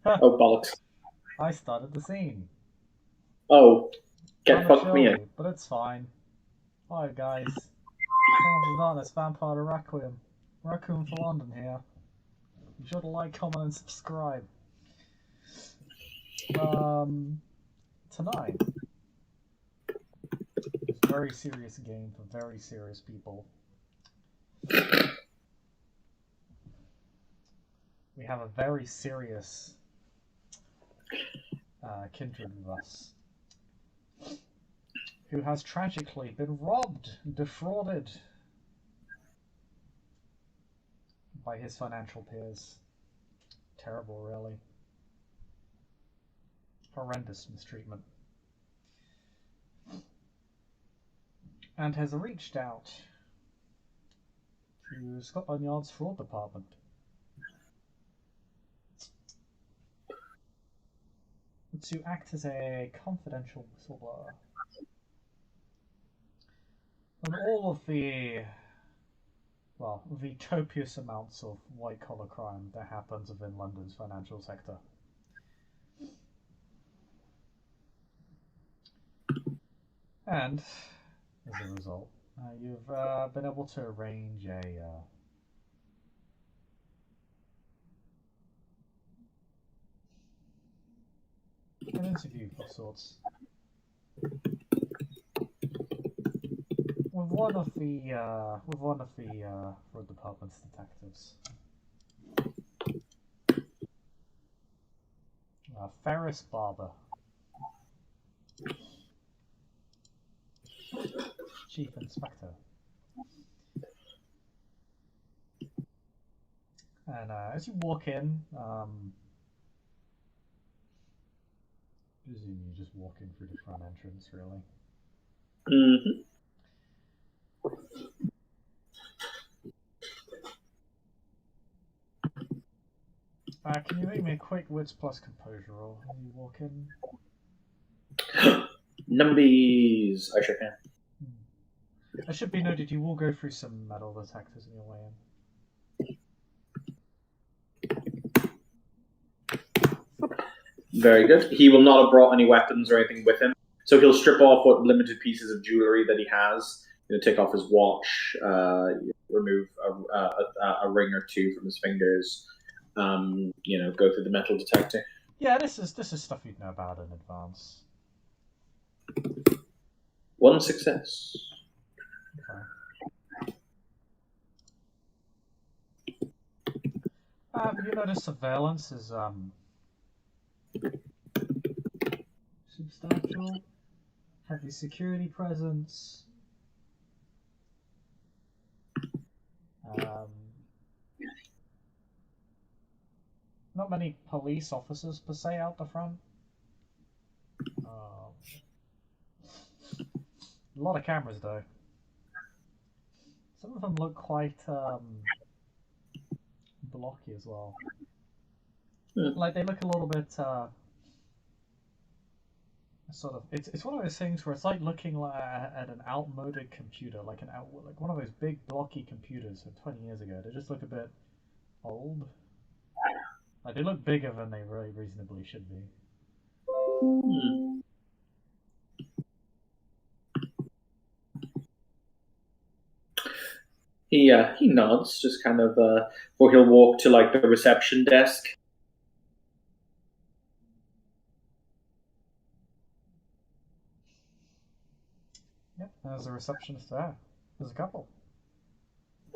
Oh, bollocks. I started the scene. Oh, get fucked me in. Prematurely, but it's fine. Hi guys. Sons of Darkness Vampire Requiem. Requiem for London here. Be sure to like, comment, and subscribe. Um, Tonight is a very serious game for very serious people. We have a very serious kindred with us who has tragically been robbed, defrauded by his financial peers. Terrible, really. Horrendous mistreatment. And has reached out to Scotland Yard's fraud department to act as a confidential whistleblower on all of the copious amounts of white collar crime that happens within London's financial sector. And as a result, you've been able to arrange an interview of sorts with one of the fraud department's detectives, Ferris Barber, Chief Inspector. And as you walk in, presume you're just walking through the front entrance, really. Hmm. Can you make me a quick wits plus composure roll as you walk in? Numbies. I sure can. It should be noted you will go through some metal detectors on your way in. Very good. He will not have brought any weapons or anything with him, so he'll strip off what limited pieces of jewelry that he has. Take off his watch, remove a ring or two from his fingers. Go through the metal detector. Yeah, this is stuff you'd know about in advance. One success. Okay. You notice surveillance is substantial, heavy security presence. Um, Not many police officers per se out the front. A lot of cameras though. Some of them look quite blocky as well. Like they look a little bit sort of. It's one of those things where it's like looking at an outmoded computer, like like one of those big blocky computers from 20 years ago. They just look a bit old. Like they look bigger than they really reasonably should be. Hmm. He nods, just kind of, or he'll walk to like the reception desk. Yep, there's a receptionist there. There's a couple.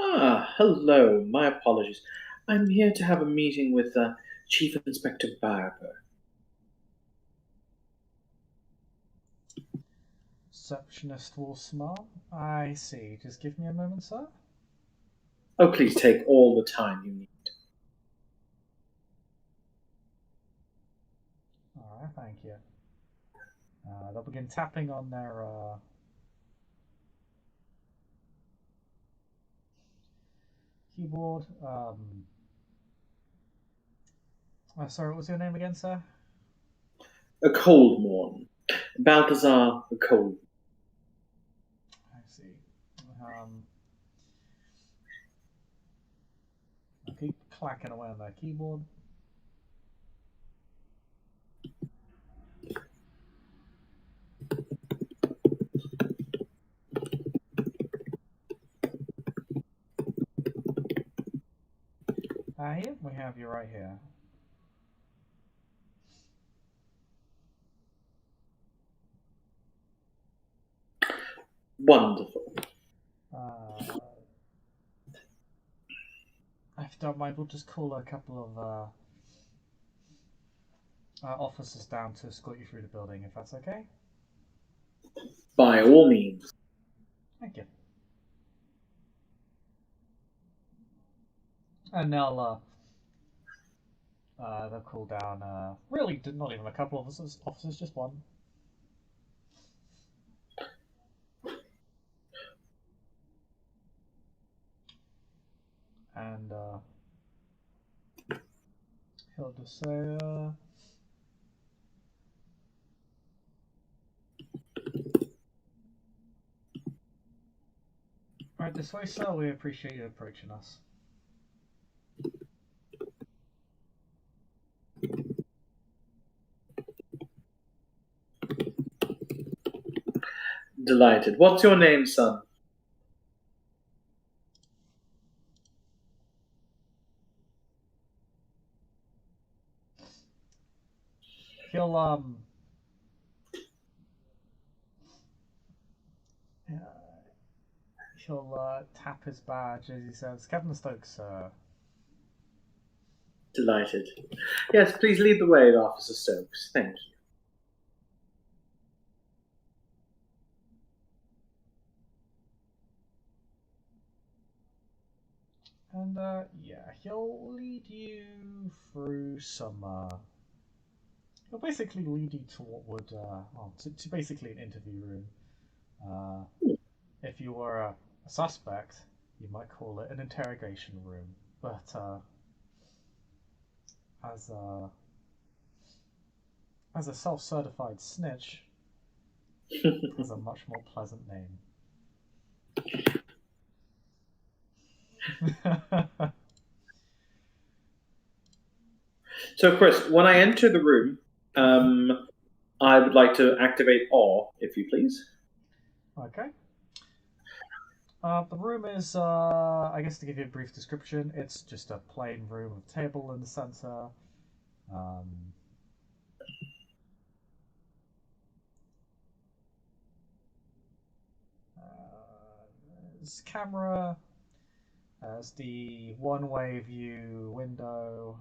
Ah, hello. My apologies. I'm here to have a meeting with Chief Inspector Barber. Receptionist will smile. I see. Just give me a moment, sir. Oh, please take all the time you need. Alright, thank you. They'll begin tapping on their keyboard. Sorry, what was your name again, sir? A Coldmorn. Balthazar a Cold. I see. I'll keep clacking away on their keyboard. Here, we have you right here. Wonderful. If you don't mind, we'll just call a couple of officers down to escort you through the building, if that's okay. By all means. Thank you. And they'll call down. Really, not even a couple of officers, just one. And he'll just say, right this way, sir. We appreciate you approaching us. Delighted. What's your name, son? He'll tap his badge as he says, "Captain Stokes, sir." Delighted. Yes, please lead the way, Officer Stokes. Thank you. And yeah, he'll lead you through some. He'll basically lead you to what would, to basically an interview room. If you were a suspect, you might call it an interrogation room, but as a self-certified snitch, it has a much more pleasant name. So, Chris, when I enter the room, I would like to activate awe, if you please. Okay. The room is, I guess to give you a brief description, it's just a plain room with a table in the center. There's camera, there's the one-way view window,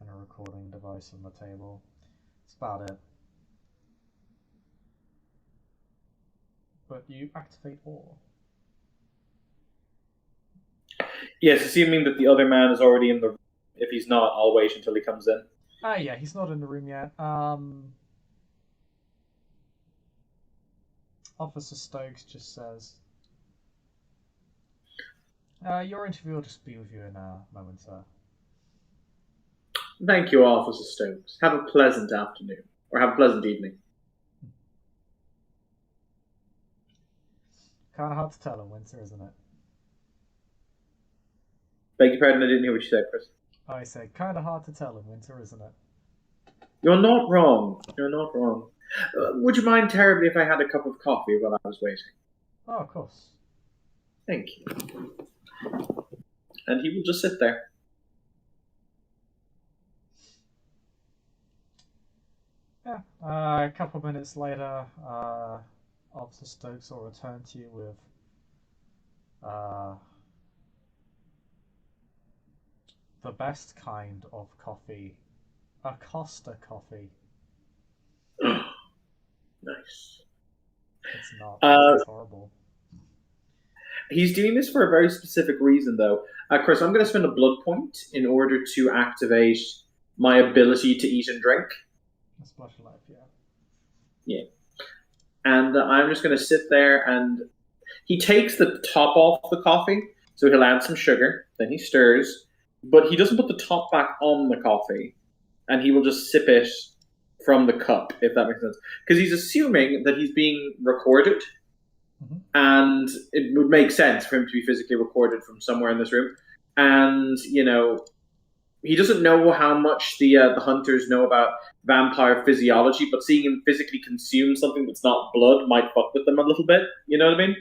and a recording device on the table. That's about it. But you activate awe. Yes, assuming that the other man is already in the room. If he's not, I'll wait until he comes in. Yeah, he's not in the room yet. Officer Stokes just says, your interview will just be with you in a moment, sir. Thank you, Officer Stokes. Have a pleasant afternoon, or have a pleasant evening. Kind of hard to tell in winter, isn't it? Beg your pardon, I didn't hear what you said, Chris. I said, kind of hard to tell in winter, isn't it? You're not wrong. You're not wrong. Would you mind terribly if I had a cup of coffee while I was waiting? Oh, of course. Thank you. And he will just sit there. Yeah. A couple of minutes later, Officer Stokes will return to you with the best kind of coffee, a Costa coffee. Nice. It's not. It's horrible. He's doing this for a very specific reason, though. Chris, I'm going to spend a blood point in order to activate my ability to eat and drink. A splash of life, yeah. Yeah. And I'm just going to sit there, and he takes the top off the coffee, so he'll add some sugar, then he stirs, but he doesn't put the top back on the coffee, and he will just sip it from the cup, if that makes sense. Because he's assuming that he's being recorded, and it would make sense for him to be physically recorded from somewhere in this room. And, you know, he doesn't know how much the hunters know about vampire physiology, but seeing him physically consume something that's not blood might fuck with them a little bit. You know what I mean?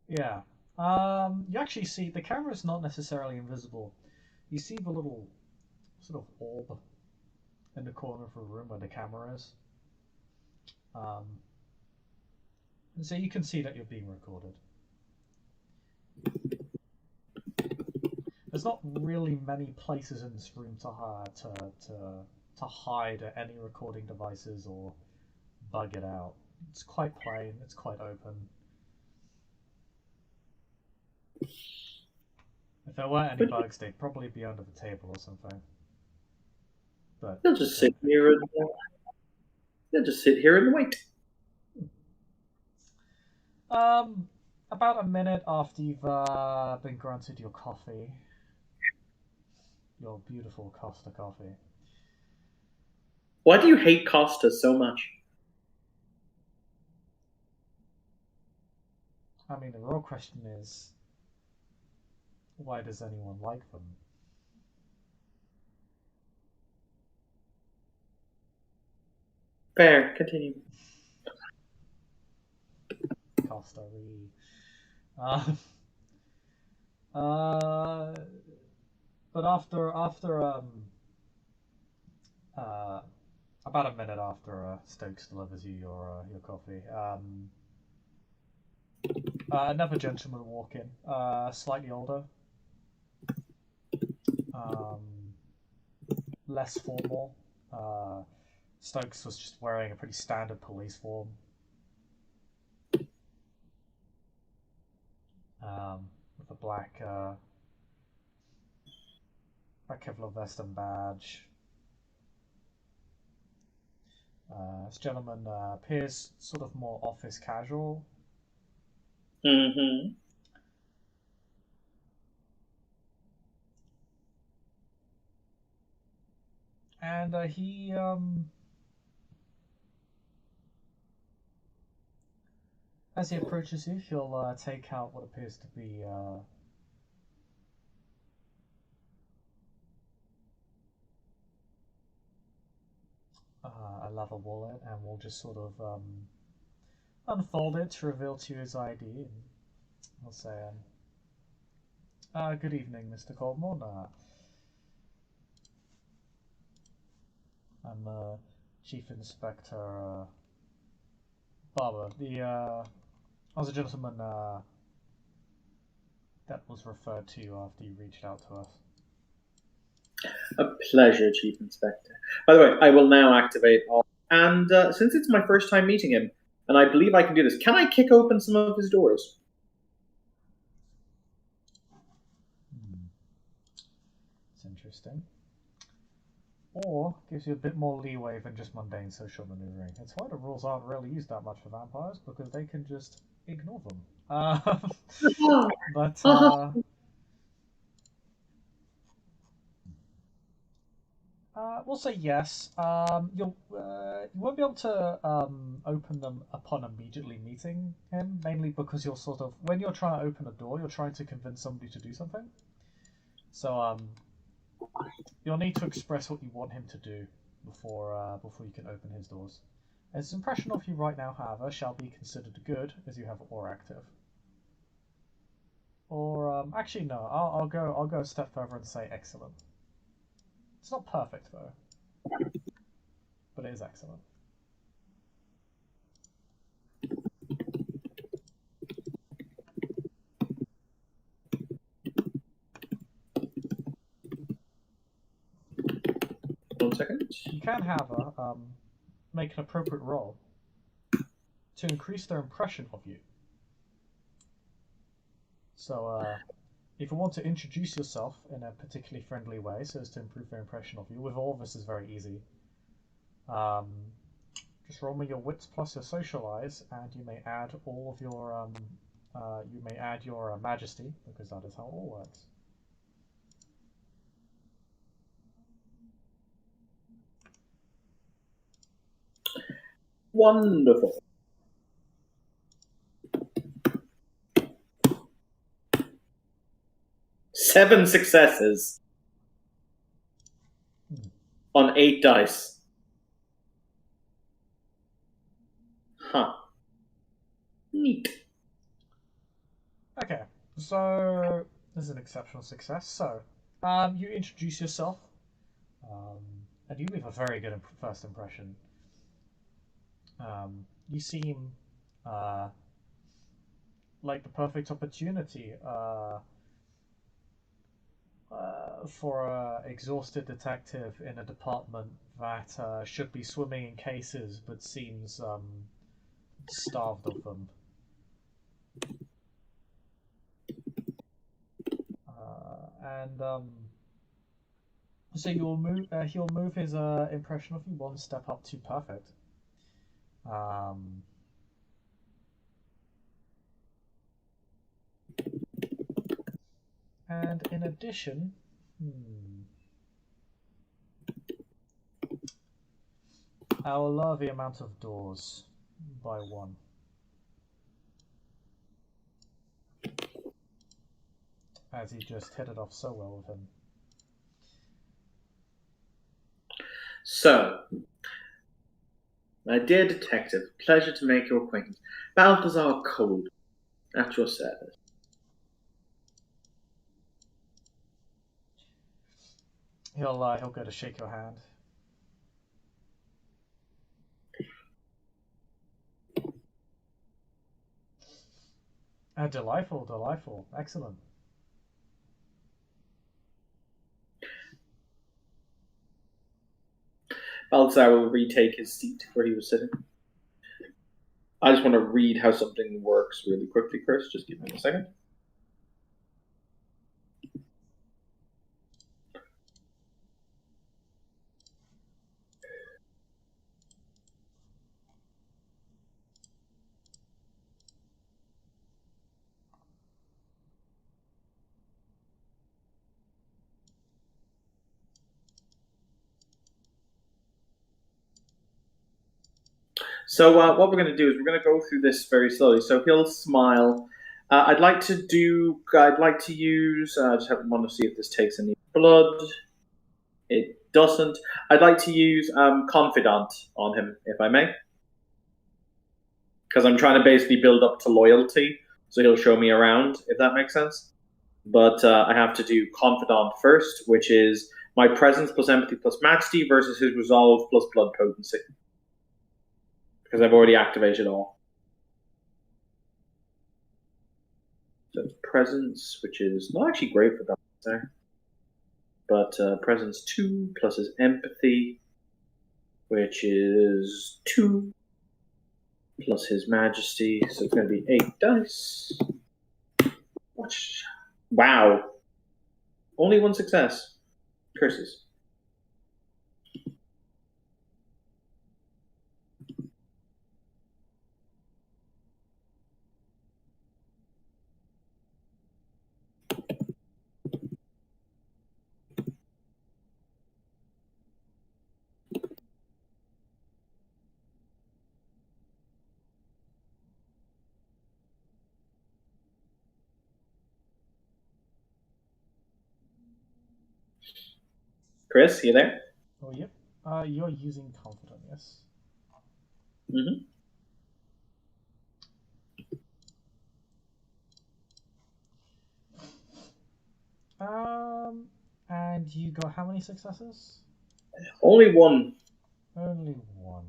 Yeah. You actually see the camera is not necessarily invisible. You see the little sort of orb in the corner of the room where the camera is. Um, and so you can see that you're being recorded. There's not really many places in this room to hide any recording devices or bug it out. It's quite plain. It's quite open. If there weren't any bugs, they'd probably be under the table or something. But They'll just sit here and wait. About a minute after you've been granted your coffee, your beautiful Costa coffee. Why do you hate Costa so much? I mean, the real question is, why does anyone like them? Fair, continue. Costa Uh, uh, but uh, about a minute after Stokes delivers you your coffee, another gentleman will walk in, slightly older, um, less formal. Stokes was just wearing a pretty standard police form. With a black Kevlar vest and badge. This gentleman appears sort of more office casual. Mm-hmm. And he as he approaches you, he'll take out what appears to be a leather wallet, and will just sort of unfold it to reveal to you his ID. And he'll say, "Good evening, Mr. Coldmorn. I'm Chief Inspector Barber. I was a gentleman that was referred to you after you reached out to us." A pleasure, Chief Inspector. By the way, I will now activate all. And since it's my first time meeting him, and I believe I can do this, can I kick open some of his doors? It's interesting. Or gives you a bit more leeway than just mundane social maneuvering. It's why the rules aren't really used that much for vampires, because they can just ignore them. But we'll say yes. You won't be able to open them upon immediately meeting him, mainly because you're sort of when you're trying to open a door, you're trying to convince somebody to do something. So you'll need to express what you want him to do before you can open his doors. His impression of you right now, however, shall be considered good as you have aura active. Or actually no, I'll go a step further and say excellent. It's not perfect though, but it is excellent. One second. You can have a make an appropriate roll to increase their impression of you. So if you want to introduce yourself in a particularly friendly way so as to improve their impression of you, with all this is very easy. Just roll me your wits plus your socialize, and you may add all of your majesty, because that is how it all works. Wonderful. Seven successes on 8 dice. Huh. Neat. Okay, So this is an exceptional success. So, you introduce yourself, um, and you leave a very good first impression. You seem uh, like the perfect opportunity for a exhausted detective in a department that should be swimming in cases but seems starved of them. And so you'll move. He'll move his impression of you one step up to perfect. Um, and in addition, I'll lower the amount of doors by one. As he just hit it off so well with him. So, my dear detective, pleasure to make your acquaintance. Balthazar Cold, at your service. He'll go to shake your hand. Delightful, delightful, excellent. Balthazar will retake his seat where he was sitting. I just want to read how something works really quickly, Chris. Just give me a second. So what we're going to do is we're going to go through this very slowly. So he'll smile. I'd like to use. I just want to see if this takes any blood. It doesn't. I'd like to use confidant on him, if I may, because I'm trying to basically build up to loyalty. So he'll show me around, if that makes sense. But I have to do confidant first, which is my presence plus empathy plus majesty versus his resolve plus blood potency. Because I've already activated all. So presence, which is not actually great for Balthazar, but presence 2 plus his empathy, which is 2 plus his majesty, so it's going to be 8 dice. Wow. Only one success. Curses. Chris, you there? Oh, yep. You're using confident, yes? Mm-hmm. And you got how many successes? Only one. Only one.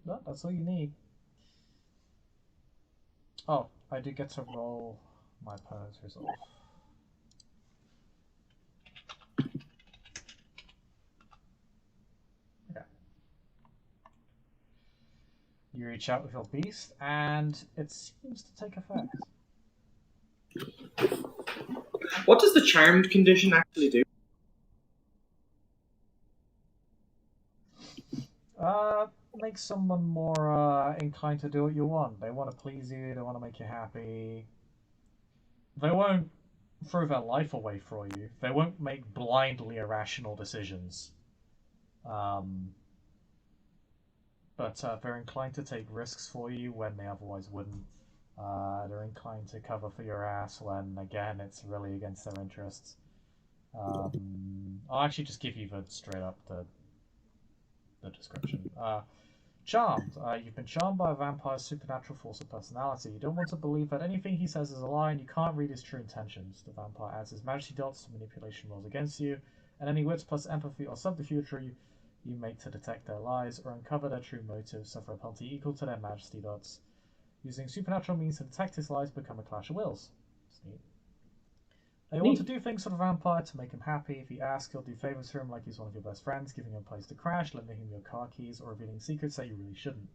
That's all you need. Oh, I do get to roll my opponent's resolve. Okay. You reach out with your beast, and it seems to take effect. What does the charmed condition actually do? Makes someone more inclined to do what you want. They want to please you, they want to make you happy. They won't throw their life away for you. They won't make blindly irrational decisions. But they're inclined to take risks for you when they otherwise wouldn't. They're inclined to cover for your ass when, again, it's really against their interests. I'll actually just give you the straight up the description. Charmed. You've been charmed by a vampire's supernatural force of personality. You don't want to believe that anything he says is a lie, and you can't read his true intentions. The vampire adds his majesty dots to manipulation rolls against you, and any wits plus empathy or subterfuge you make to detect their lies or uncover their true motives suffer a penalty equal to their majesty dots. Using supernatural means to detect his lies become a clash of wills. That's neat. You want to do things for the vampire to make him happy. If he asks, you'll do favors for him like he's one of your best friends, giving him a place to crash, lending him your car keys, or revealing secrets that you really shouldn't.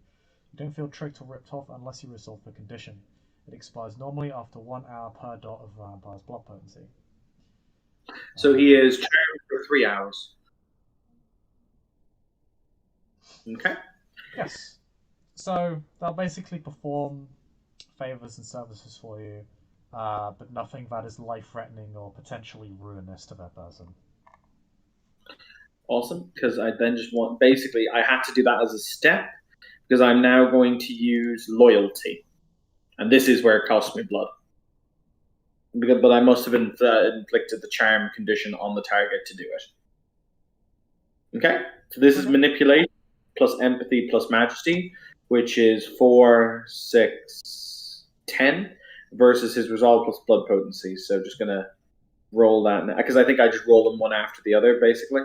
You don't feel tricked or ripped off unless you resolve the condition. It expires normally after 1 hour per dot of the vampire's blood potency. So he is charmed for 3 hours. Okay. Yes. So they'll basically perform favors and services for you, but nothing that is life-threatening or potentially ruinous to that person. Awesome, because I then just want, basically, I had to do that as a step, because I'm now going to use loyalty. And this is where it costs me blood. But I must have inflicted the charm condition on the target to do it. Okay, so this is manipulation plus empathy plus majesty, which is 4, 6, 10, versus his resolve plus blood potency. So just going to roll that, because I think I just roll them one after the other, basically.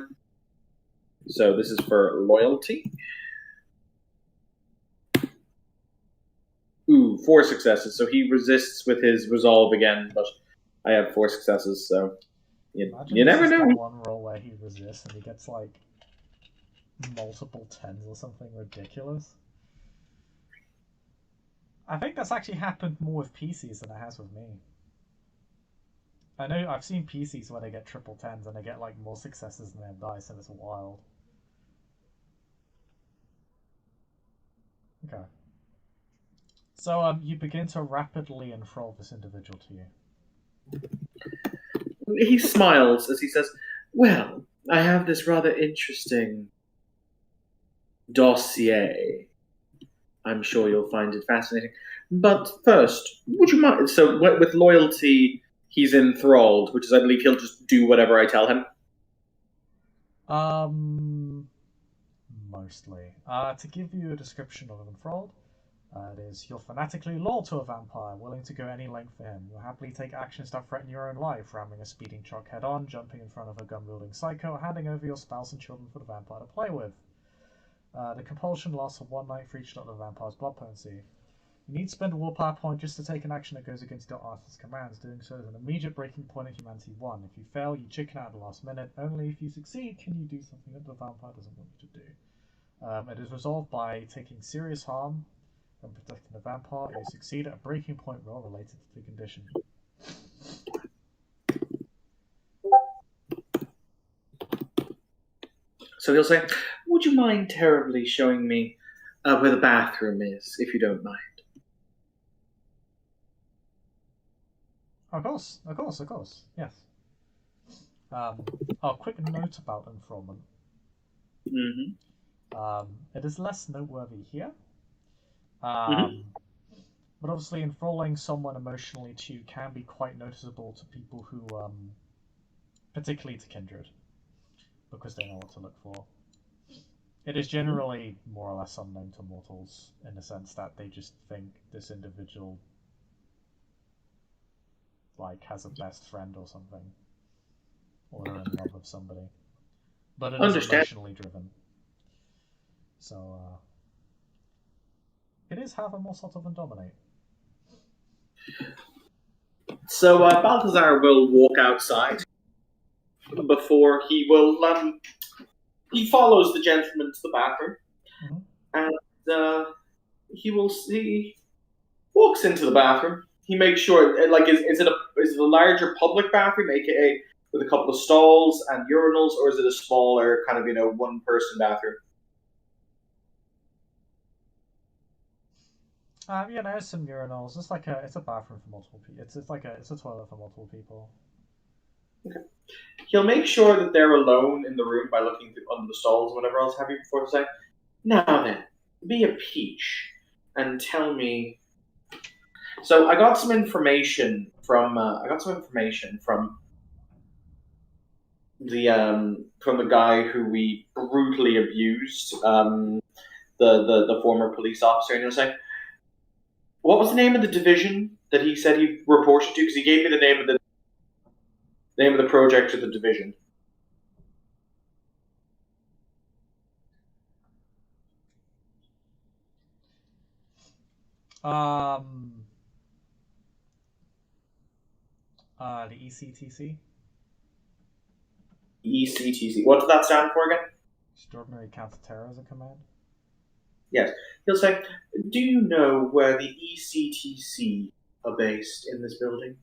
So this is for loyalty. Ooh, 4 successes. So he resists with his resolve again, but I have 4 successes, so you never know. One roll where he resists and he gets like multiple 10s or something ridiculous. I think that's actually happened more with PCs than it has with me. I know I've seen PCs where they get triple 10s and they get like more successes than they have dice, and it's wild. Okay. So you begin to rapidly enthrall this individual to you. He smiles as he says, "Well, I have this rather interesting dossier. I'm sure you'll find it fascinating. But first, would you mind..." So with loyalty, he's enthralled, which is, I believe, he'll just do whatever I tell him. Mostly. To give you a description of enthralled, it is, you're fanatically loyal to a vampire, willing to go any length for him. You'll happily take actions that threaten your own life, ramming a speeding truck head-on, jumping in front of a gun-wielding psycho, handing over your spouse and children for the vampire to play with. The compulsion lasts for 1 night for each dot of the vampire's blood potency. You need to spend a willpower point just to take an action that goes against your artist's commands. Doing so is an immediate breaking point of humanity 1. If you fail, you chicken out at the last minute. Only if you succeed can you do something that the vampire doesn't want you to do. It is resolved by taking serious harm and protecting the vampire. You succeed at a breaking point roll related to the condition. So he'll say, "Would you mind terribly showing me where the bathroom is, if you don't mind?" Of course, yes. Quick note about enthrallment. Mm-hmm. It is less noteworthy here. But obviously enthralling someone emotionally too can be quite noticeable to people who, particularly to kindred, because they know what to look for. It is generally more or less unknown to mortals, in the sense that they just think this individual like has a best friend or something, or they're in love with somebody. But it is emotionally driven. So, it is, however, more subtle than dominate. So Balthazar will walk outside before he will. He follows the gentleman to the bathroom, and he walks into the bathroom. He makes sure, like, is it a larger public bathroom, aka with a couple of stalls and urinals, or is it a smaller kind of one person bathroom? There's some urinals. It's a bathroom for multiple people. It's a toilet for multiple people. Okay. He'll make sure that they're alone in the room by looking under the stalls and whatever else have you before to say, "Now then, be a peach and tell me." So I got some information from the guy who we brutally abused the former police officer, and he'll say, "What was the name of the division that he said he reported to?" Because he gave me the name of the project of the division. The ECTC. ECTC. What does that stand for again? Extraordinary Counterterrorism Command. Yes. He'll say, "Do you know where the ECTC are based in this building?"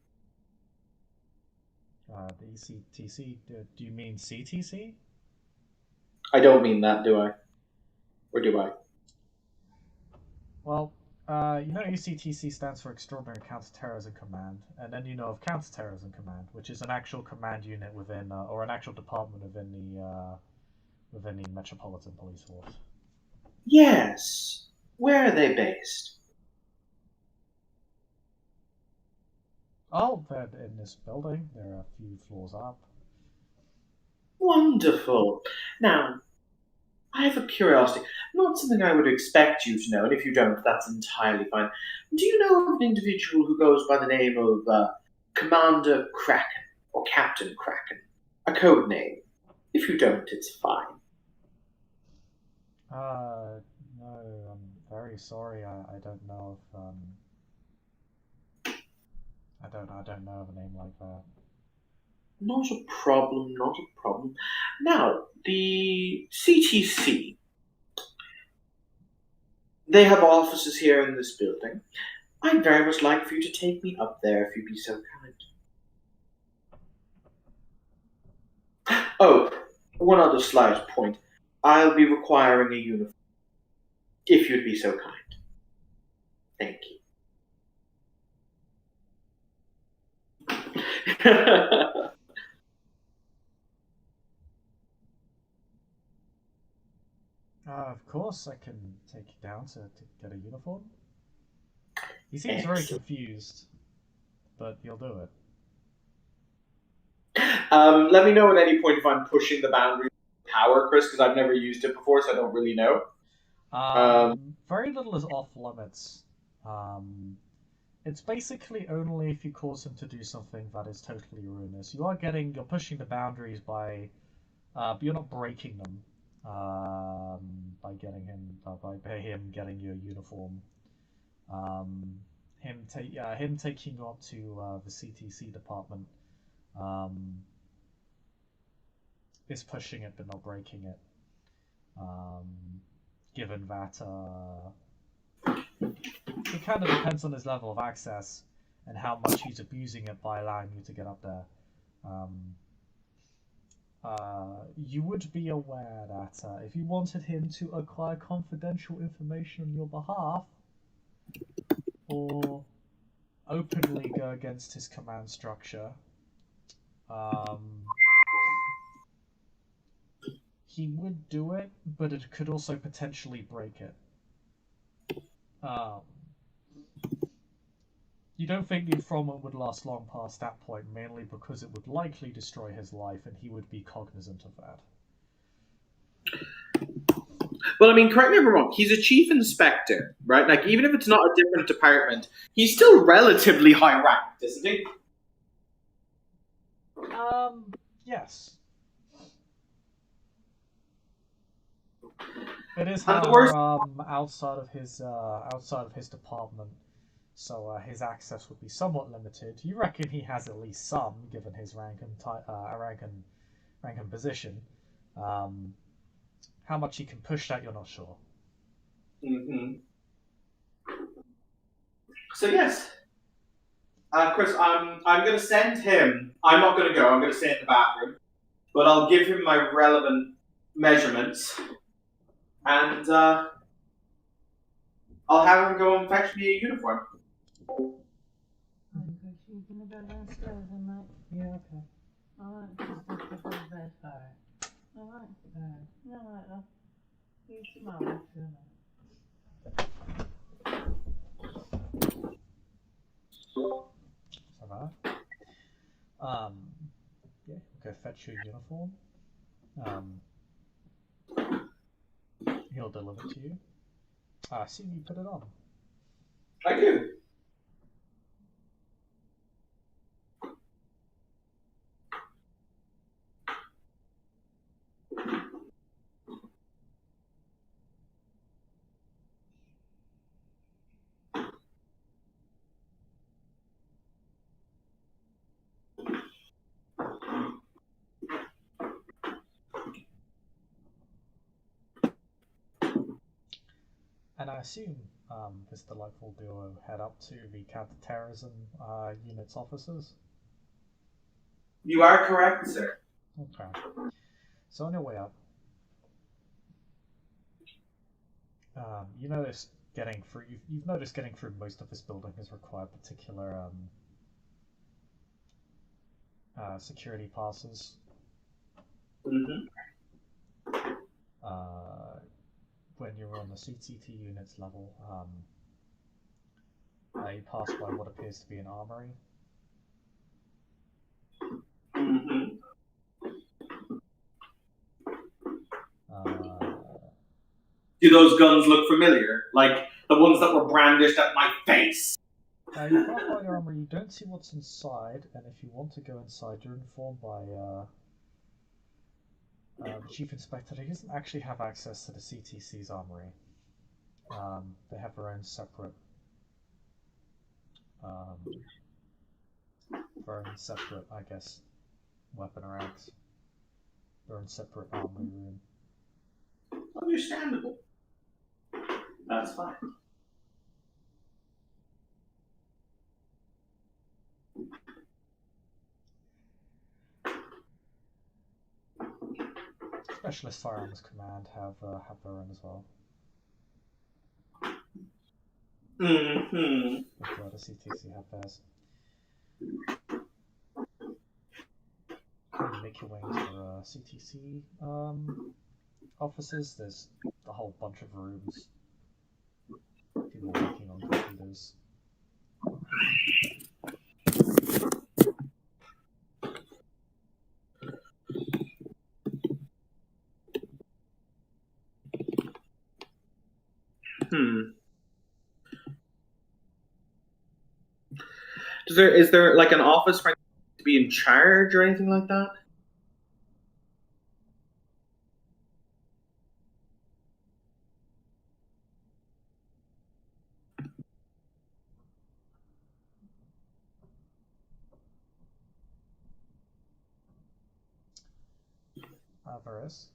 The ECTC. Do you mean CTC? I don't mean that, do I? Or do I? Well, you know ECTC stands for Extraordinary Counterterrorism Command, and then you know of Counterterrorism Command, which is an actual command unit within, or an actual department within the Metropolitan Police Force. Yes. Where are they based? Oh, they're in this building. They're a few floors up. Wonderful. Now, I have a curiosity. Not something I would expect you to know, and if you don't, that's entirely fine. Do you know of an individual who goes by the name of Commander Kraken, or Captain Kraken? A code name. If you don't, it's fine. No, I'm very sorry. I don't know if I don't know of a name like that. Not a problem, not a problem. Now, the CTC, they have offices here in this building. I'd very much like for you to take me up there if you'd be so kind. Oh, one other slight point. I'll be requiring a uniform, if you'd be so kind. Thank you. Of course, I can take you down to get a uniform. He seems very confused, but he'll do it. Let me know at any point if I'm pushing the boundaries of power, Chris, because I've never used it before, so I don't really know. Very little is off limits. It's basically only if you cause him to do something that is totally ruinous. You're pushing the boundaries by, but you're not breaking them. By him getting your uniform. Him taking you up to the CTC department. Is pushing it but not breaking it. Given that it kind of depends on his level of access and how much he's abusing it by allowing you to get up there. You would be aware that if you wanted him to acquire confidential information on your behalf, or openly go against his command structure, he would do it, but it could also potentially break it. You don't think the informant would last long past that point, mainly because it would likely destroy his life, and he would be cognizant of that. Well, I mean, correct me if I'm wrong. He's a chief inspector, right? Like, even if it's not a different department, he's still relatively high ranked, isn't he? Yes. It is, however, outside of his department, so his access would be somewhat limited. You reckon he has at least some, given his rank and position. How much he can push that, you're not sure. Mm-hmm. So yes, Chris, I'm going to send him. I'm not going to go. I'm going to stay in the bathroom, but I'll give him my relevant measurements, and I'll have him go and fetch me a uniform. You gonna go downstairs and that? Yeah, okay. Alright, just take the bed. Alright. Alright, love. See you tomorrow. Ça va? Yeah, go fetch your uniform. He'll deliver to you. I assume you put it on. I do. And I assume this delightful duo head up to the counter-terrorism unit's offices? You are correct, sir. Okay. So on your way up, you notice getting through. You've noticed getting through most of this building has required particular security passes. Mm-hmm. When you're on the CTT units level, you pass by what appears to be an armory. Mm-hmm. Do those guns look familiar? Like the ones that were brandished at my face? You pass by the armory, you don't see what's inside, and if you want to go inside, you're informed by the Chief Inspector that he doesn't actually have access to the CTC's armory. They have their own separate I guess, weapon racks. Their own separate armory room. Understandable. That's fine. Specialist Firearms Command have their own as well. Mm-hmm. But the CTC have theirs. When you make your way into the CTC offices, there's a whole bunch of rooms. People working on computers. Is there like an office for to be in charge or anything like that? There is.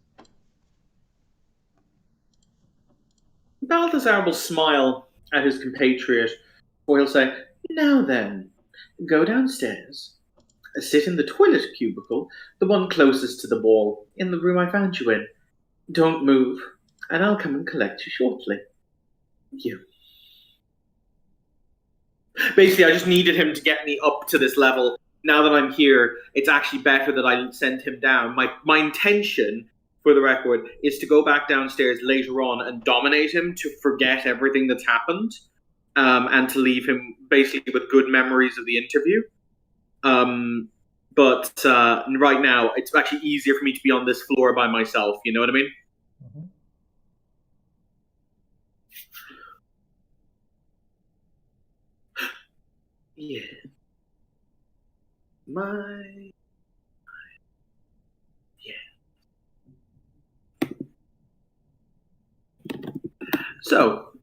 Balthazar will smile at his compatriot, or he'll say, "Now then, go downstairs. Sit in the toilet cubicle, the one closest to the wall, in the room I found you in. Don't move, and I'll come and collect you shortly. Thank you." Basically, I just needed him to get me up to this level. Now that I'm here, it's actually better that I send him down. My intention, for the record, is to go back downstairs later on and dominate him to forget everything that's happened, and to leave him basically with good memories of the interview. But right now, it's actually easier for me to be on this floor by myself. You know what I mean? Mm-hmm. Yeah. So,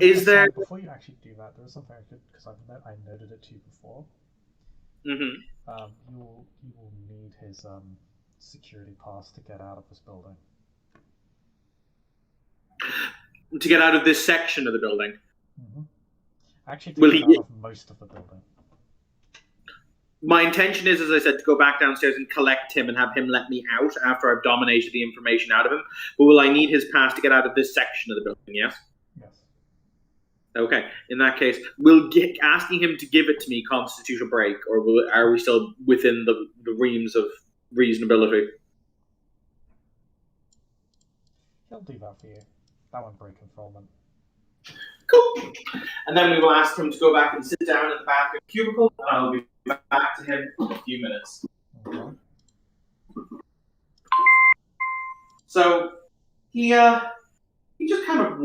is there? Before you actually do that, there is something I could, because I noted it to you before. Mm-hmm. You will need his security pass to get out of this building. To get out of this section of the building. Mm-hmm. Actually, to get out of most of the building. My intention is, as I said, to go back downstairs and collect him and have him let me out after I've dominated the information out of him. But will I need his pass to get out of this section of the building, yes? Yes. Okay. In that case, asking him to give it to me constitute a break, or are we still within the realms of reasonability? He'll do that for you. That won't break enrollment. Cool. And then we will ask him to go back and sit down in the bathroom cubicle, and I'll be back to him in a few minutes. Okay. So he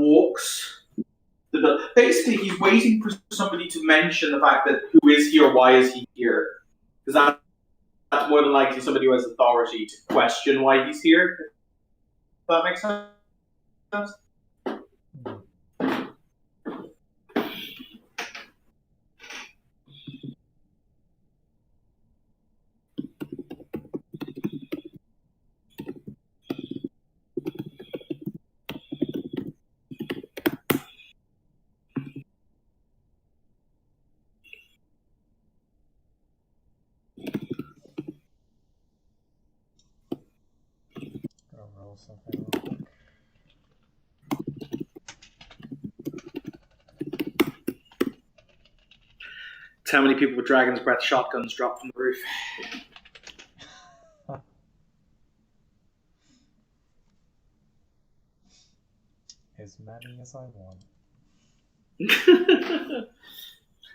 walks. Basically, he's waiting for somebody to mention the fact that who is here, why is he here? Because that's more than likely somebody who has authority to question why he's here. Does that make sense? Gotta roll something real quick. How many people with Dragon's Breath shotguns dropped from the roof? As many as I want.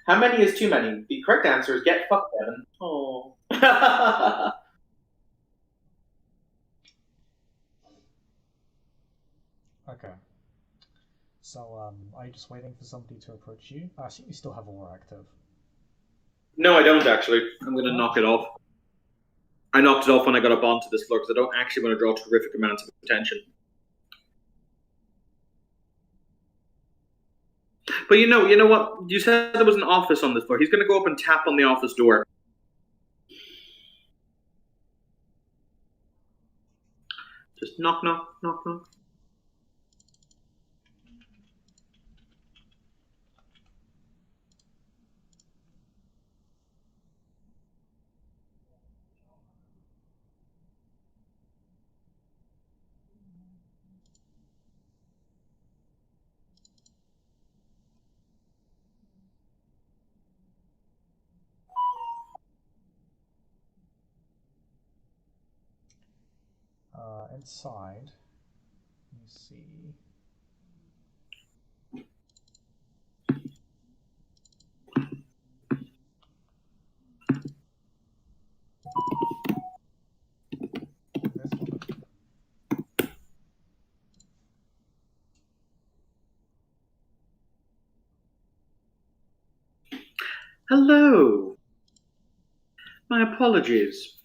How many is too many? The correct answer is get fucked, Devin. Oh. Okay. So, are you just waiting for somebody to approach you? I assume you still have Aura active. No, I don't actually. I'm going to knock it off. I knocked it off when I got up onto this floor because I don't actually want to draw terrific amounts of attention. But you know what? You said there was an office on this floor. He's going to go up and tap on the office door. Just knock, knock, knock, knock. Inside, let me see. This one. Hello. My apologies.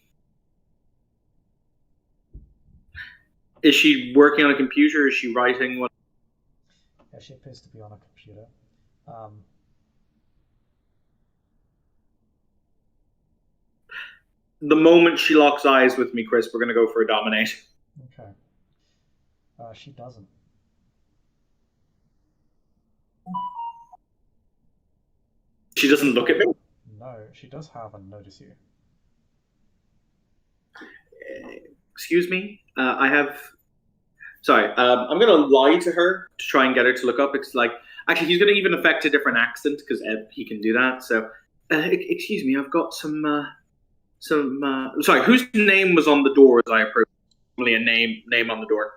Is she working on a computer? Is she writing? What? Yeah, she appears to be on a computer. The moment she locks eyes with me, Chris, we're going to go for a dominate. Okay. She doesn't. She doesn't look at me? No, she does have a notice you. Excuse me? I have... Sorry, I'm going to lie to her to try and get her to look up. It's like... Actually, he's going to even affect a different accent because he can do that. So, excuse me, I've got some... sorry, whose name was on the door as I approached? Only a name on the door.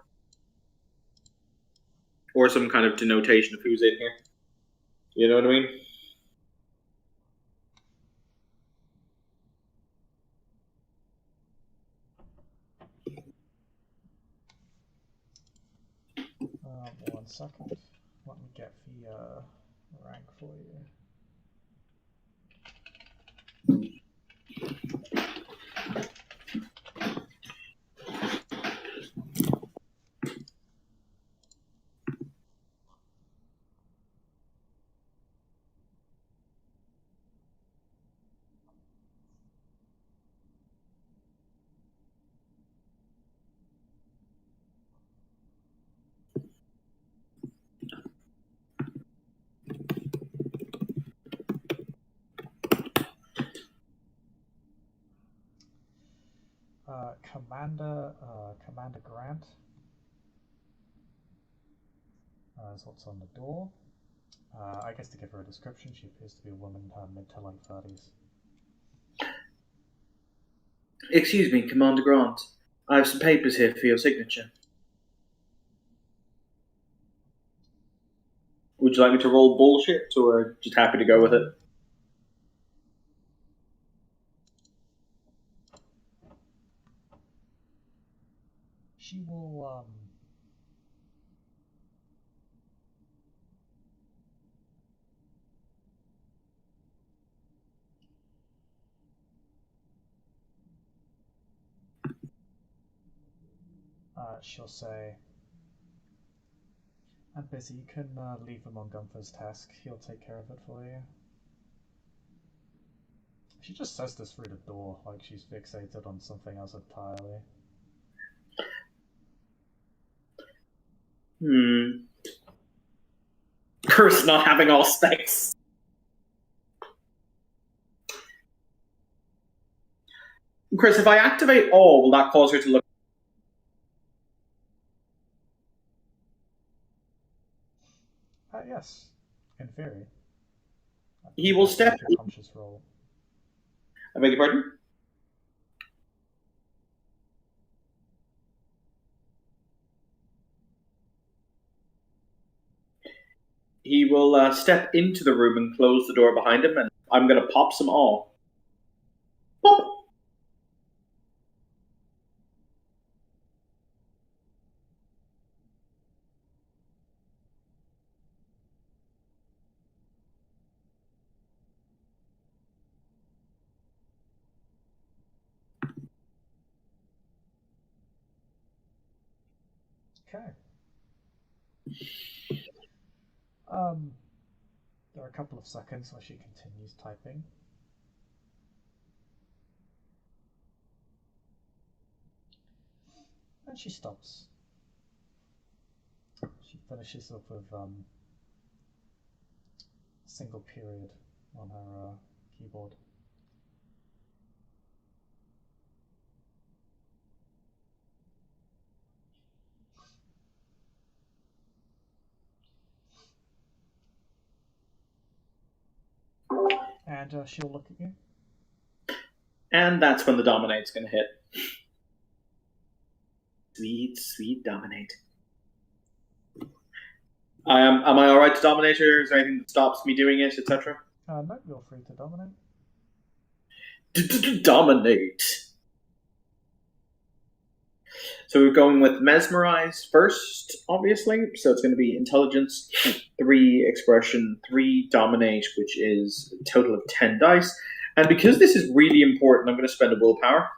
Or some kind of denotation of who's in here. You know what I mean? One second. Let me get the rank for you. Commander Grant is what's on the door. I guess to give her a description, she appears to be a woman in her mid to late 30s. Excuse me, Commander Grant. I have some papers here for your signature. Would you like me to roll bullshit, or just happy to go with it? She will, she'll say, "I'm busy. You can leave him on Gunther's task. He'll take care of it for you." She just says this through the door, like she's fixated on something else entirely. Curse not having all specs. Chris, if I activate all, will that cause her to look? Yes, in theory. He will step. A conscious roll. I beg your pardon? He will step into the room and close the door behind him, and I'm going to pop some all. Pop! Okay. There are a couple of seconds where she continues typing. And she stops. She finishes up with a single period on her keyboard. And she'll look at you. And that's when the Dominate's going to hit. Sweet, sweet Dominate. Am I alright to dominate her? Is there anything that stops me doing it, etc.? No, you're free to dominate. Dominate. So we're going with Mesmerize first, obviously. So it's going to be Intelligence, 3 Expression, 3 Dominate, which is a total of 10 dice. And because this is really important, I'm going to spend a willpower.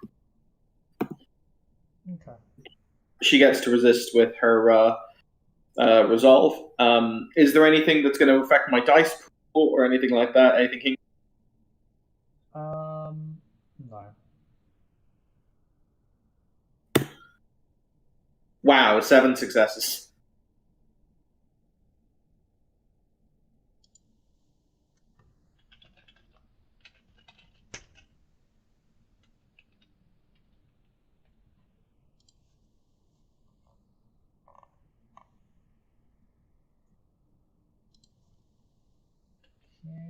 Okay. She gets to resist with her resolve. Is there anything that's going to affect my dice pool or anything like that? Anything? No. Wow, 7 successes. Okay.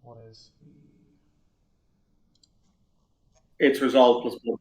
What is the... It's resolve plus 1.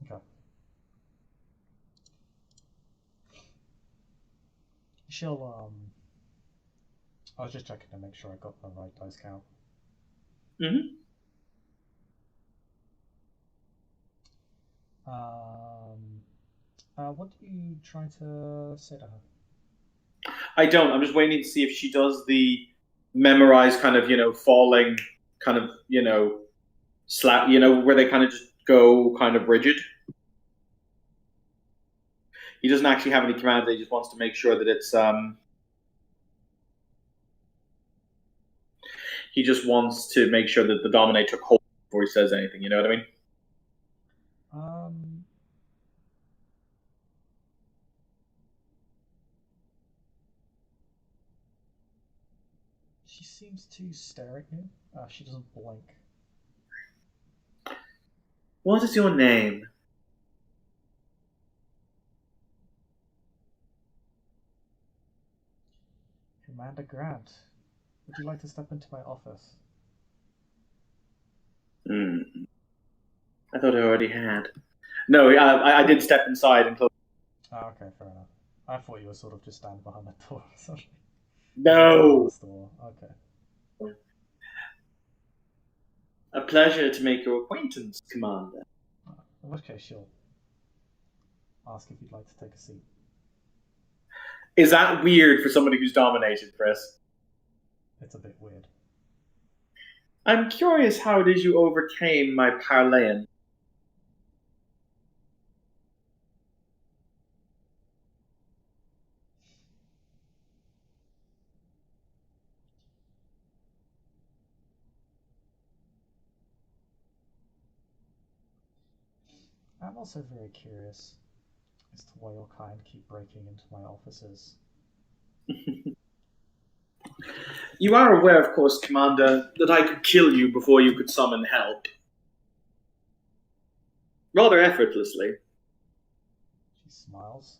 Okay. She'll, I was just checking to make sure I got the right dice count. Mm-hmm. What do you try to say to her? I don't. I'm just waiting to see if she does the memorize kind of, falling kind of, slap, where they kind of just go kind of rigid. He doesn't actually have any commands. He just wants to make sure that it's, he just wants to make sure that the Dominate took hold before he says anything. You know what I mean? She seems to stare at you. She doesn't blink. What is your name? Commander Grant, would you like to step into my office? I thought I already had. No, I did step inside and close. Oh, okay, fair enough. I thought you were sort of just standing behind the door or something. No! Door. Okay. A pleasure to make your acquaintance, Commander. In which case, she'll ask if you'd like to take a seat. Is that weird for somebody who's dominated, Chris? It's a bit weird. I'm curious how it is you overcame my Parleyan. I'm also very curious as to why your kind keep breaking into my offices. You are aware, of course, Commander, that I could kill you before you could summon help. Rather effortlessly. She smiles.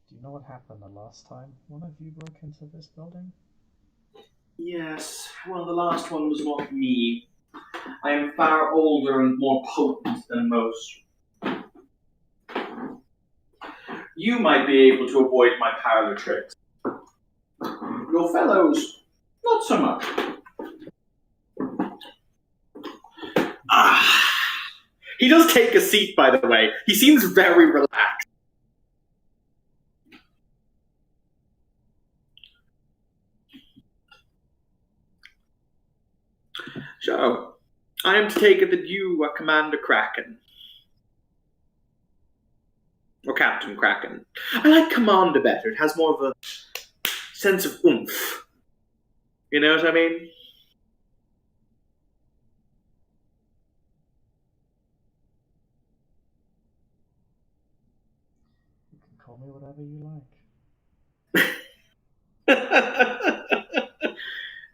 Do you know what happened the last time one of you broke into this building? Yes, well, the last one was not me. I am far older and more potent than most. You might be able to avoid my parlor tricks. Your fellows, not so much. He does take a seat, by the way. He seems very relaxed. So, I am to take it that you are Commander Kraken. Or Captain Kraken. I like Commander better. It has more of a sense of oomph. You know what I mean? You can call me whatever you like.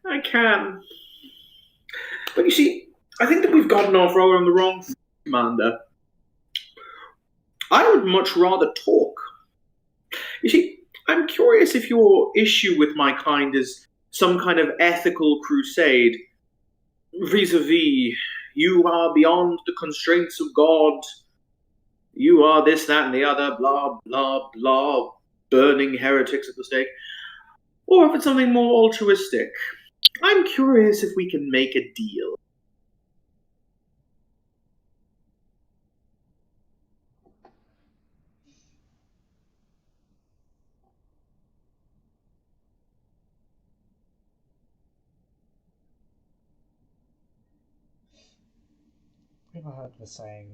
I can. But you see, I think that we've gotten off rather on the wrong foot, Commander. I would much rather talk. You see, I'm curious if your issue with my kind is some kind of ethical crusade vis-a-vis you are beyond the constraints of God, you are this, that, and the other, blah, blah, blah, burning heretics at the stake, or if it's something more altruistic. I'm curious if we can make a deal. Have you ever heard the saying,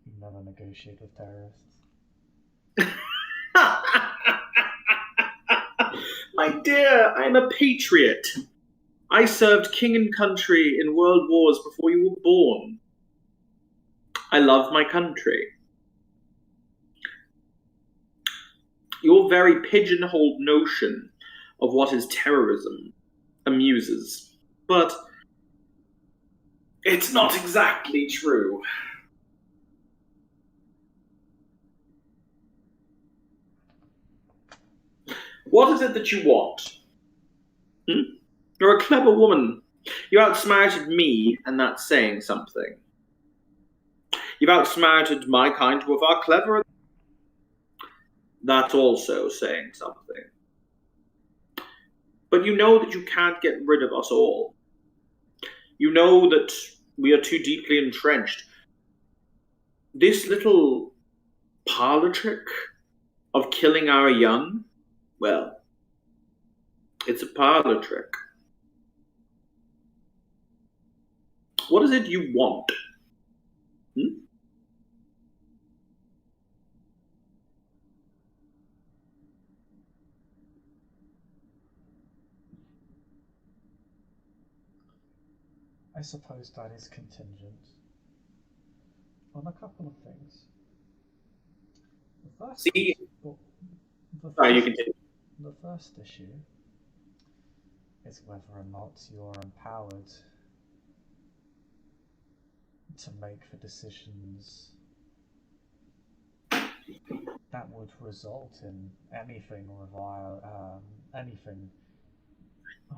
you never negotiate with terrorists? My dear, I'm a patriot. I served king and country in world wars before you were born. I love my country. Your very pigeonholed notion of what is terrorism amuses, but it's not exactly true. What is it that you want? You're a clever woman. You outsmarted me, and that's saying something. You've outsmarted my kind who are far cleverer. That's also saying something. But you know that you can't get rid of us all. You know that we are too deeply entrenched. This little parlor trick of killing our young, well, it's a parlor trick. What is it you want? I suppose that is contingent on a couple of things. The first, See, well, you continue. the first issue is whether or not you're empowered to make the decisions that would result in anything anything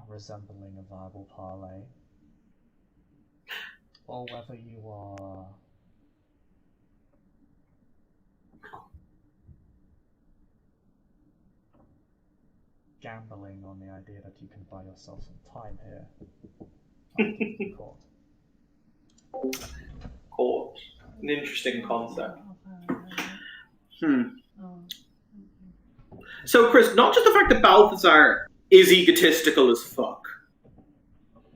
resembling a viable parlay, or whether you are gambling on the idea that you can buy yourself some time here after the court. Court. An interesting concept. So, Chris, not just the fact that Balthazar is egotistical as fuck,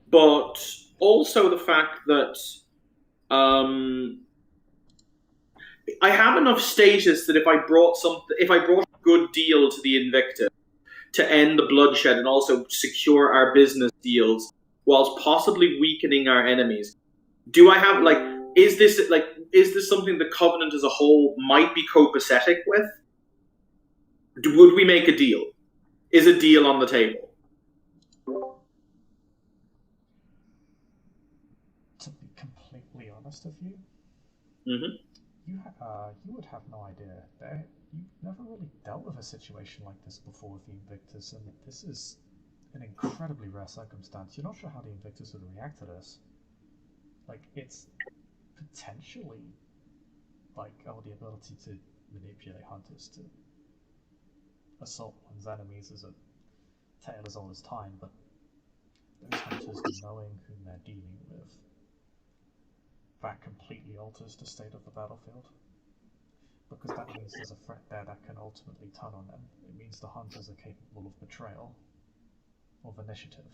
but also the fact that I have enough status that if I brought a good deal to the Invictus to end the bloodshed and also secure our business deals, whilst possibly weakening our enemies, do I have is this something the Covenant as a whole might be copacetic with? Would we make a deal? Is a deal on the table? To be completely honest with you, you would have no idea. You've never really dealt with a situation like this before with the Invictus, and this is an incredibly rare circumstance. You're not sure how the Invictus would react to this. It's potentially the ability to manipulate hunters to assault one's enemies is a tale as old as time, but those hunters knowing whom they're dealing with, that completely alters the state of the battlefield. Because that means there's a threat there that can ultimately turn on them. It means the hunters are capable of betrayal, of initiative.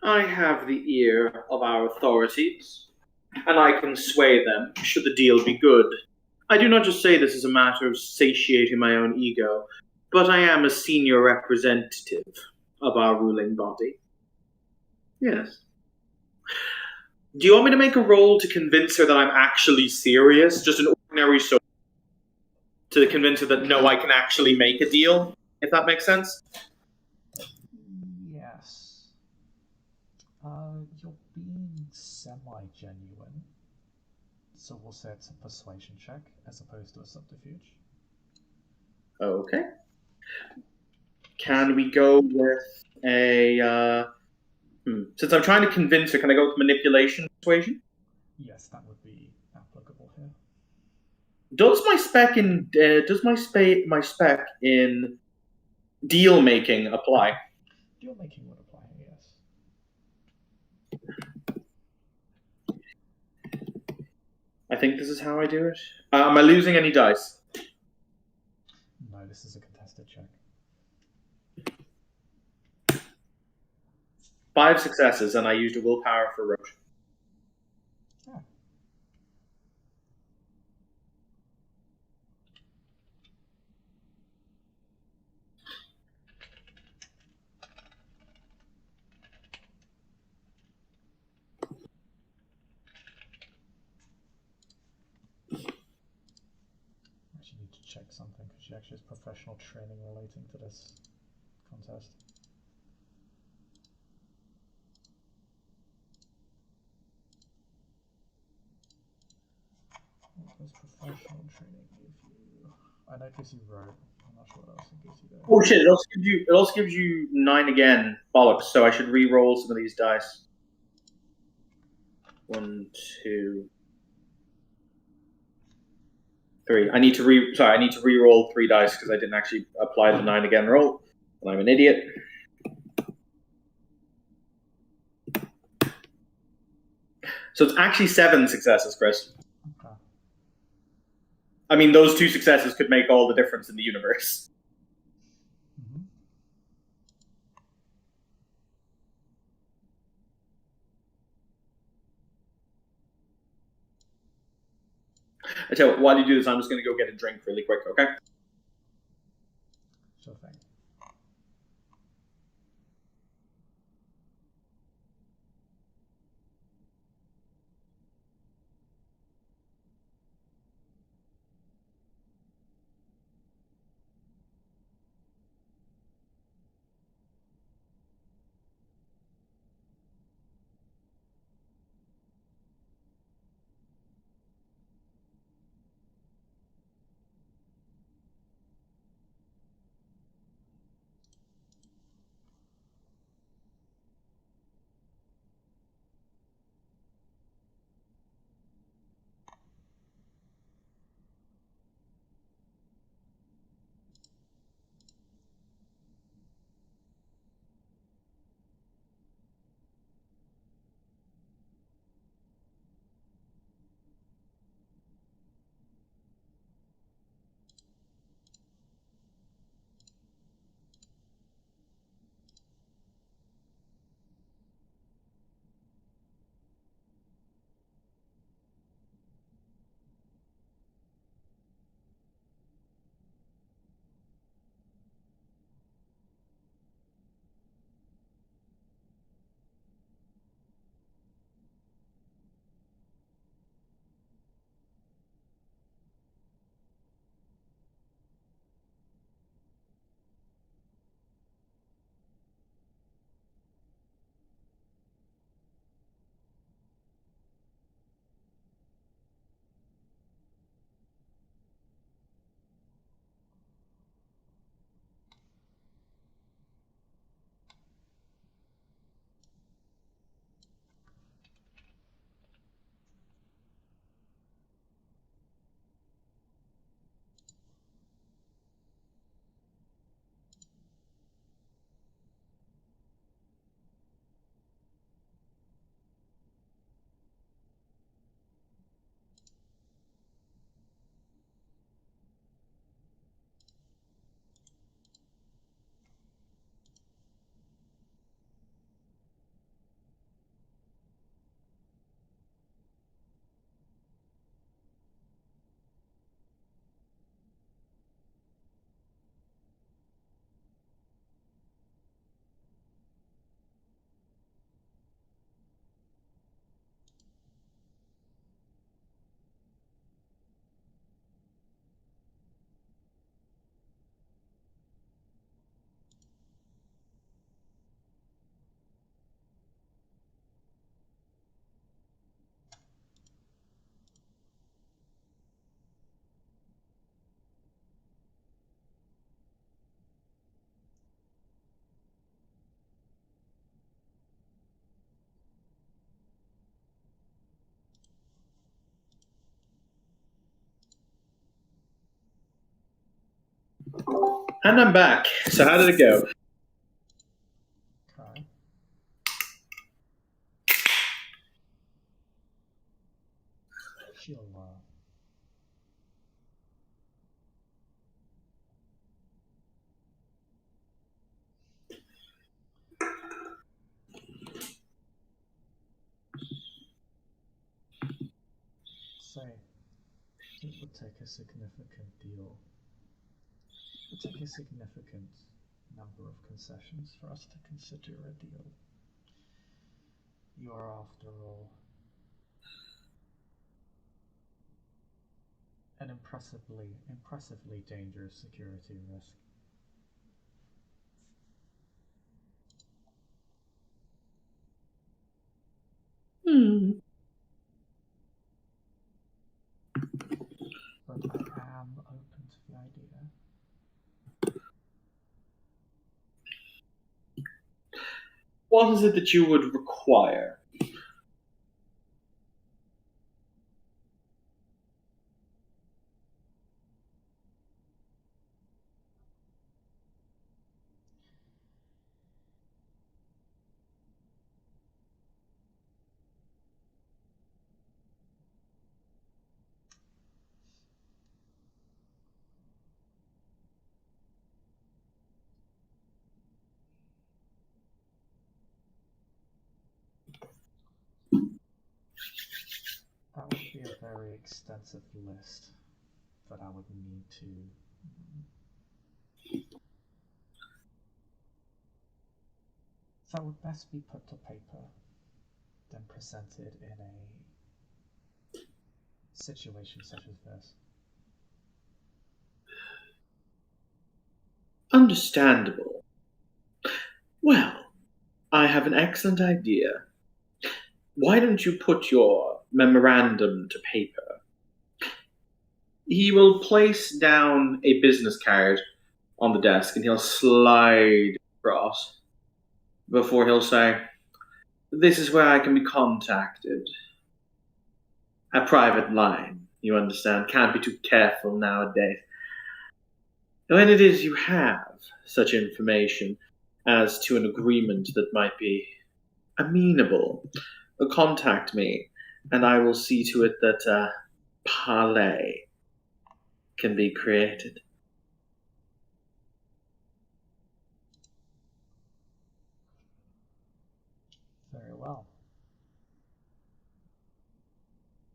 I have the ear of our authorities, and I can sway them, should the deal be good. I do not just say this as a matter of satiating my own ego, but I am a senior representative of our ruling body. Yes. Do you want me to make a roll to convince her that I'm actually serious? Just an ordinary soul to convince her that no, I can actually make a deal, if that makes sense? Yes. You're being semi-genuine, so we'll say it's a persuasion check as opposed to a subterfuge. Okay. Can we go with a... Since I'm trying to convince her, can I go with manipulation persuasion? Yes, that would be applicable here. Does my spec in deal making apply? Deal making would apply, yes. I think this is how I do it. Am I losing any dice? No, this is a contested check. 5 successes, and I used a willpower for Roche. Oh. Actually need to check something, because she actually has professional training relating to this contest. What does professional training give you? I know it gives you rope. I'm not sure what else it gives you there. Oh shit! It also gives you 9 again. Bollocks! So I should re-roll some of these dice. 1, 2, 3. I need to re-roll 3 dice because I didn't actually apply the 9 again roll, and I'm an idiot. So it's actually 7 successes, Chris. Okay. I mean, those 2 successes could make all the difference in the universe. Mm-hmm. I tell you what, while you do this, I'm just going to go get a drink really quick, okay? Sure thing. And I'm back. So how did it go? Okay. She'll say it would take a significant deal. It would take a significant number of concessions for us to consider a deal. You are, after all, an impressively dangerous security risk. But I am open to the idea. What is it that you would require? That would be a very extensive list that I would need to. That would best be put to paper, then presented in a situation such as this. Understandable. Well, I have an excellent idea. Why don't you put your memorandum to paper? He will place down a business card on the desk and he'll slide across before he'll say, "This is where I can be contacted." A private line, you understand. Can't be too careful nowadays. When it is you have such information as to an agreement that might be amenable, contact me, and I will see to it that a parley can be created. Very well.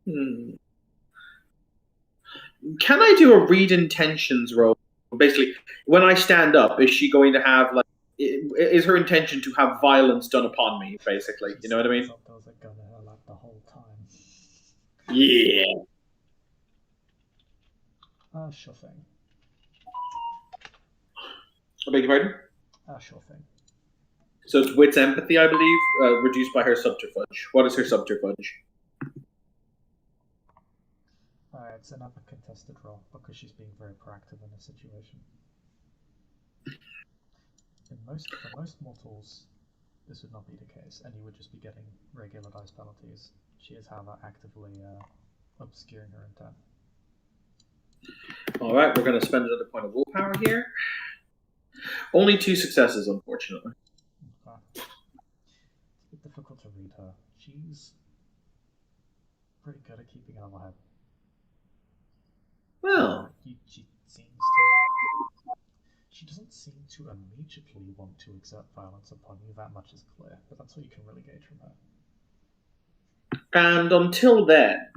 Can I do a read intentions roll? Basically, when I stand up, is she going to have like? Is her intention to have violence done upon me? Basically, you know what I mean? There was a gun in her lap the whole time. Yeah. Sure thing. I beg your pardon? Sure thing. So it's wits empathy, I believe, reduced by her subterfuge. What is her subterfuge? It's another contested roll because she's being very proactive in this situation. For most mortals, this would not be the case, and you would just be getting regular dice penalties. She is, however, actively obscuring her intent. All right, we're going to spend another point of willpower here. Only 2 successes, unfortunately. Okay. It's a bit difficult to read her. She's pretty good at keeping her alive. Well, she doesn't seem to immediately want to exert violence upon you. That much is clear, but that's what you can really gauge from her. and until then,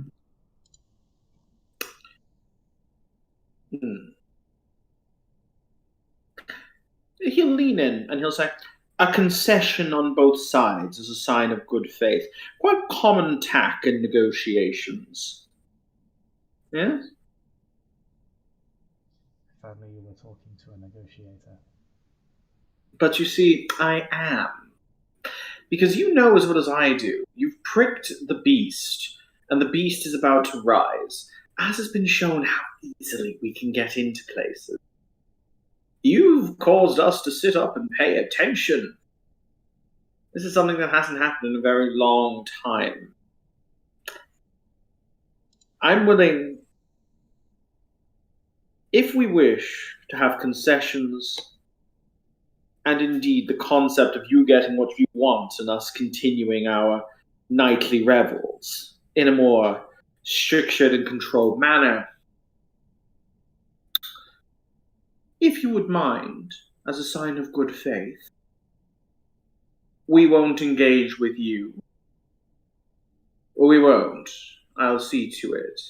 he'll lean in and he'll say, "A concession on both sides is a sign of good faith. Quite common tack in negotiations." Yes? If only you were talking to a negotiator. But you see, I am. Because you know as well as I do, you've pricked the beast, and the beast is about to rise, as has been shown how easily we can get into places. You've caused us to sit up and pay attention. This is something that hasn't happened in a very long time. I'm willing If we wish to have concessions, and indeed the concept of you getting what you want and us continuing our nightly revels in a more structured and controlled manner, if you would mind, as a sign of good faith, we won't engage with you. Or we won't. I'll see to it.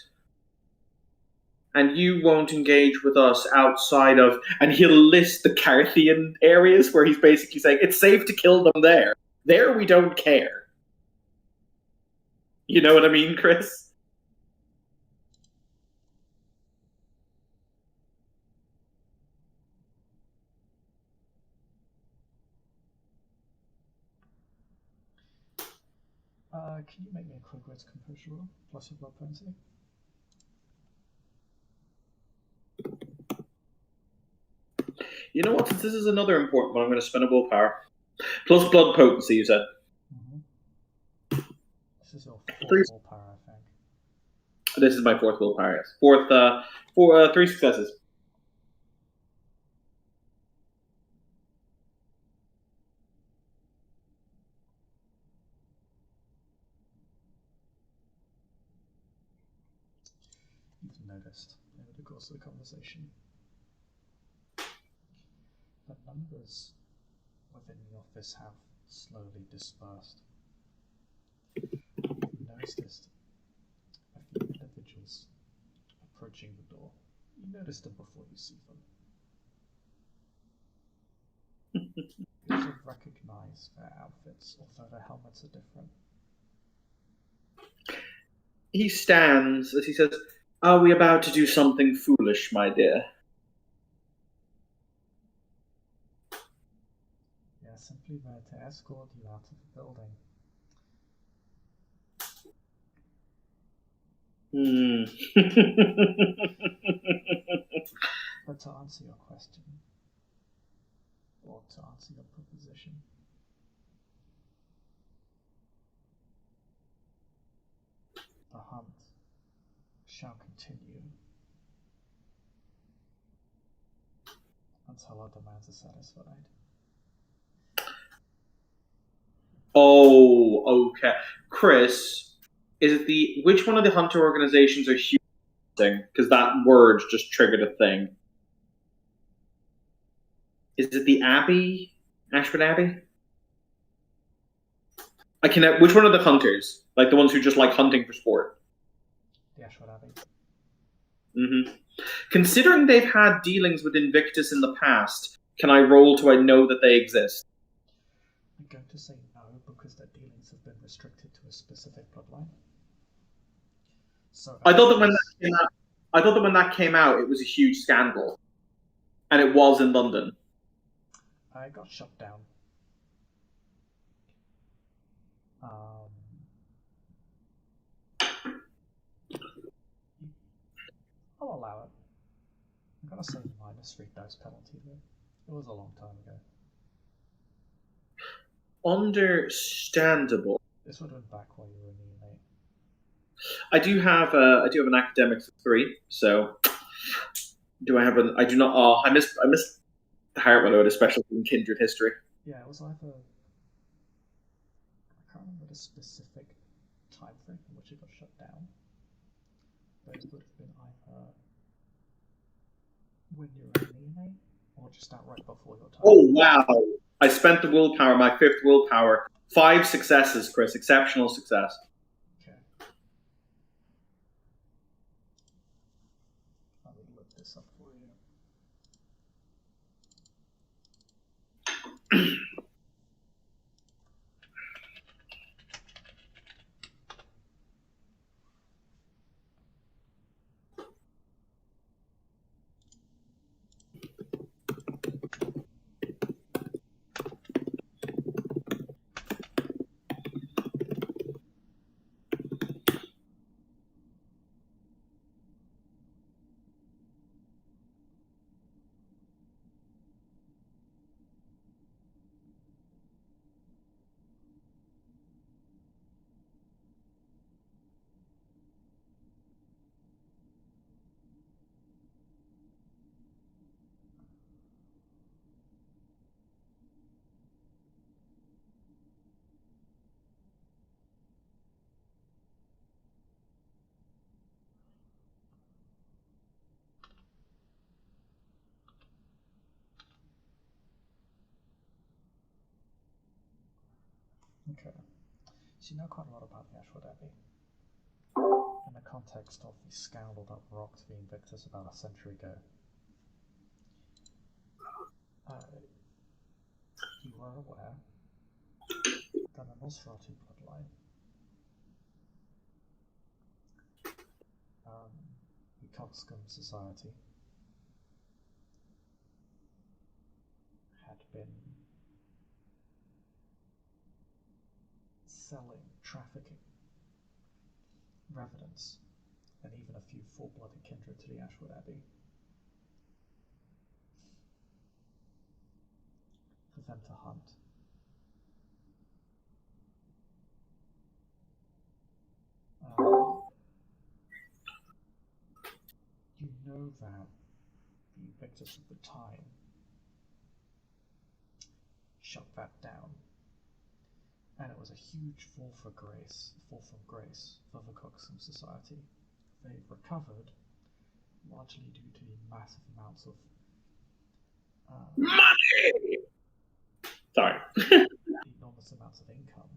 And you won't engage with us outside of, and he'll list the Carthian areas where he's basically saying it's safe to kill them there. There we don't care. You know what I mean, Chris? Can you make me a quick wits composure roll plus your blood potency? You know what? Since this is another important one, I'm going to spend a willpower. Plus blood potency, you said. Mm-hmm. This is your fourth willpower, I think. This is my fourth willpower, yes. Three successes. You've noticed over the course of the conversation the numbers within the office have slowly dispersed. You've noticed a few individuals approaching the door. You notice them before you see them. You also recognize their outfits, although their helmets are different. He stands as he says, "Are we about to do something foolish, my dear?" They are simply there to escort you out of the building. But to answer your question, or to answer your proposition, the hunt shall continue until our demands are satisfied. Oh, okay. Chris, is it which one of the hunter organizations are you using? Because that word just triggered a thing. Is it the Abbey? Ashford Abbey? Which one of the hunters? Like the ones who just like hunting for sport? The Ashford Abbey. Mm-hmm. Considering they've had dealings with Invictus in the past, can I roll to I know that they exist? I'm going to say no because their dealings have been restricted to a specific bloodline. So I thought that when that came out, it was a huge scandal, and it was in London. I got shut down. I'll allow it. I'm gonna say -3 dice penalty though. It was a long time ago. Understandable. This would have been back while you were a neonate. I do have an academics of 3, so do I have an? I do not. Oh, I missed Hartwell, especially in Kindred history. Yeah, it was either. I can't remember the specific time frame in which it got shut down, but it would have been either when you were a neonate or just outright before your time. Oh wow! I spent the willpower, my 5th willpower. 5 successes, Chris. Exceptional success. Okay. I will look this up for you. Okay. So you know quite a lot about the Ashwood Abbey. In the context of the scandal that rocked the Invictus about a century ago. You were aware that the Nosferatu bloodline, the Coxcomb Society, had been selling, trafficking, revenants, and even a few full-blooded kindred to the Ashwood Abbey for them to hunt. You know that the Invictus of the time shut that down, and it was a huge fall from grace for the Coxcomb Society. They've recovered, largely due to the massive amounts of money. Sorry. the enormous amounts of income,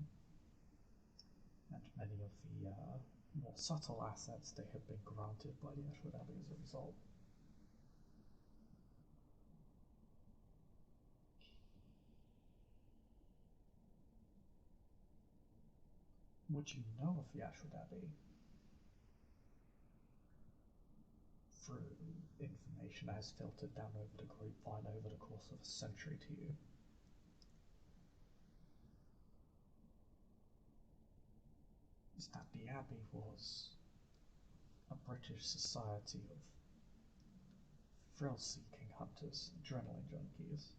and many of the more subtle assets they have been granted by the Ashwood Abbey as a result. What you know of the Ashwood Abbey through information that has filtered down over the grapevine over the course of a century to you is that the Abbey was a British society of thrill-seeking hunters, adrenaline junkies.